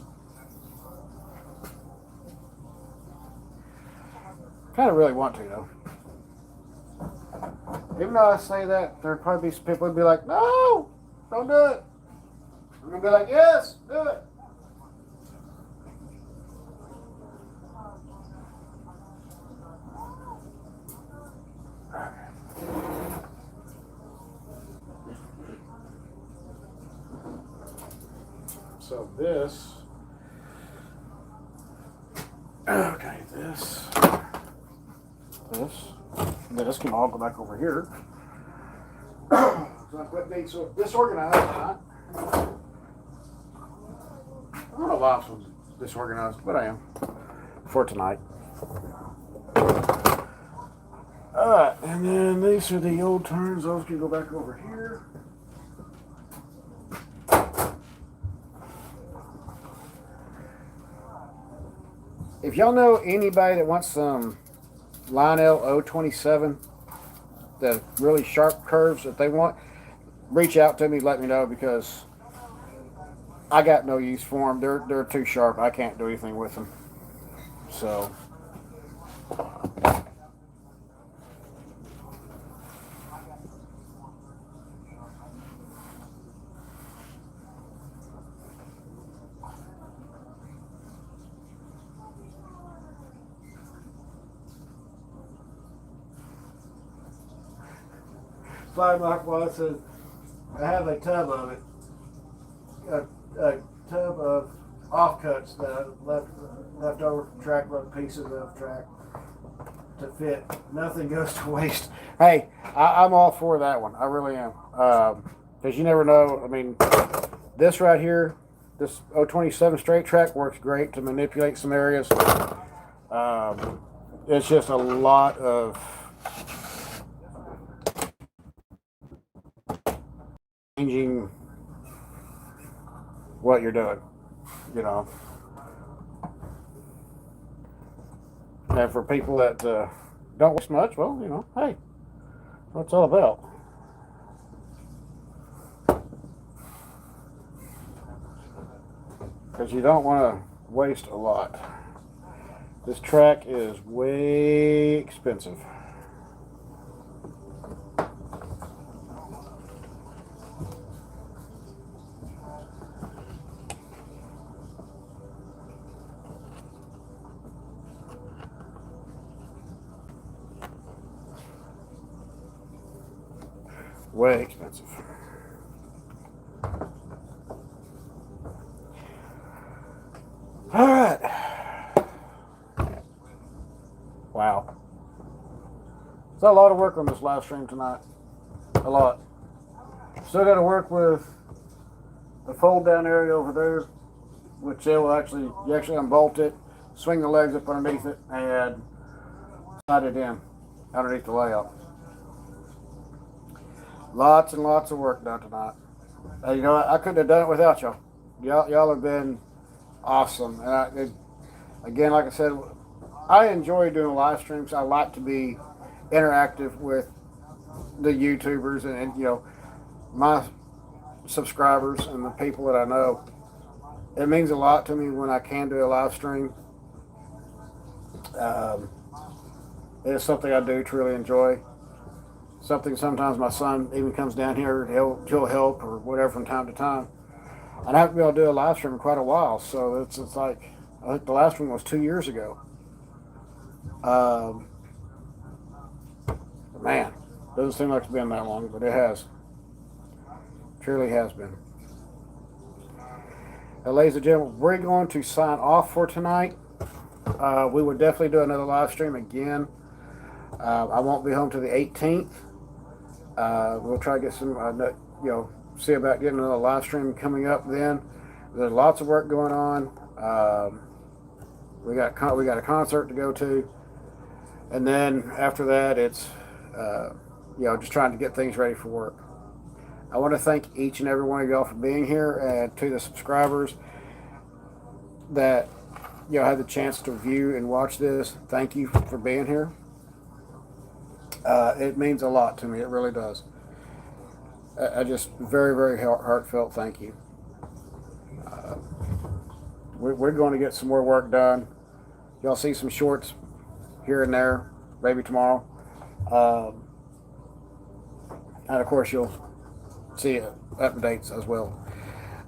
Kind of really want to, though. Even though I say that, there'll probably be some people who'd be like, no, don't do it. I'm going to be like, yes, do it. So this, okay, this can all go back over here. So I quit being so disorganized. I don't know why I'm so disorganized, but I am for tonight. Alright, and then these are the old turns. Those can go back over here. if y'all know anybody that wants some Lionel 027, the really sharp curves that they want, reach out to me, let me know, because I got no use for them. They're too sharp. I can't do anything with them. So. Fly Mark Watson, I have a tub of it. A tub of offcuts that I left over from track, little pieces of track to fit. Nothing goes to waste. Hey, I'm all for that one. I really am. Because you never know. I mean, this right here, this 027 straight track works great to manipulate some areas. It's just a lot of changing what you're doing, you know. And for people that don't waste much, well, you know, hey, what's all about? Because you don't want to waste a lot. This track is way expensive. Way expensive. All right. Wow. It's a lot of work on this live stream tonight. A lot. Still got to work with the fold down area over there, which you actually unbolt it, swing the legs up underneath it, and slide it in underneath the layout. Lots and lots of work done tonight. You know, I couldn't have done it without y'all. Y'all have been awesome. And again, like I said, I enjoy doing live streams. I like to be interactive with the YouTubers and you know, my subscribers and the people that I know. It means a lot to me when I can do a live stream. It's something I do truly enjoy. Something sometimes my son even comes down here, he'll help or whatever from time to time. And I haven't been able to do a live stream in quite a while, so it's like, I think the last one was 2 years ago. Man, doesn't seem like it's been that long, but it has. Truly has been. Ladies and gentlemen, we're going to sign off for tonight. We will definitely do another live stream again. I won't be home till the 18th. We'll try to get some, see about getting another live stream coming up then. There's lots of work going on. We got a concert to go to. And then after that, it's, just trying to get things ready for work. I want to thank each and every one of y'all for being here, and to the subscribers that, had the chance to view and watch this. Thank you for being here. It means a lot to me. It really does. I just very, very heartfelt thank you. We're going to get some more work done. Y'all see some shorts here and there, maybe tomorrow. And of course, you'll see updates as well.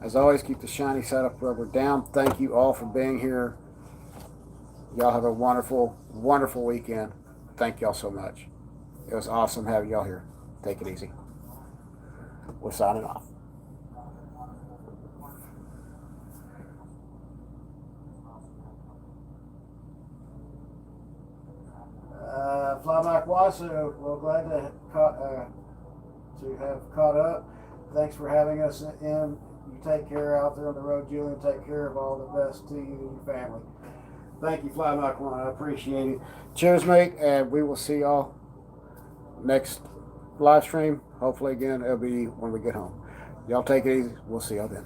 As always, keep the shiny side up rubber down. Thank you all for being here. Y'all have a wonderful, wonderful weekend. Thank y'all so much. It was awesome having y'all here. Take it easy. We're signing off. Fly Mike Watson, well, glad to have caught up. Thanks for having us in. You take care out there on the road, Julian. Take care of all the best to you and your family. Thank you, Fly Mike One. I appreciate it. Cheers, mate, and we will see y'all next live stream. Hopefully, again, it'll be when we get home. Y'all take it easy. We'll see y'all then.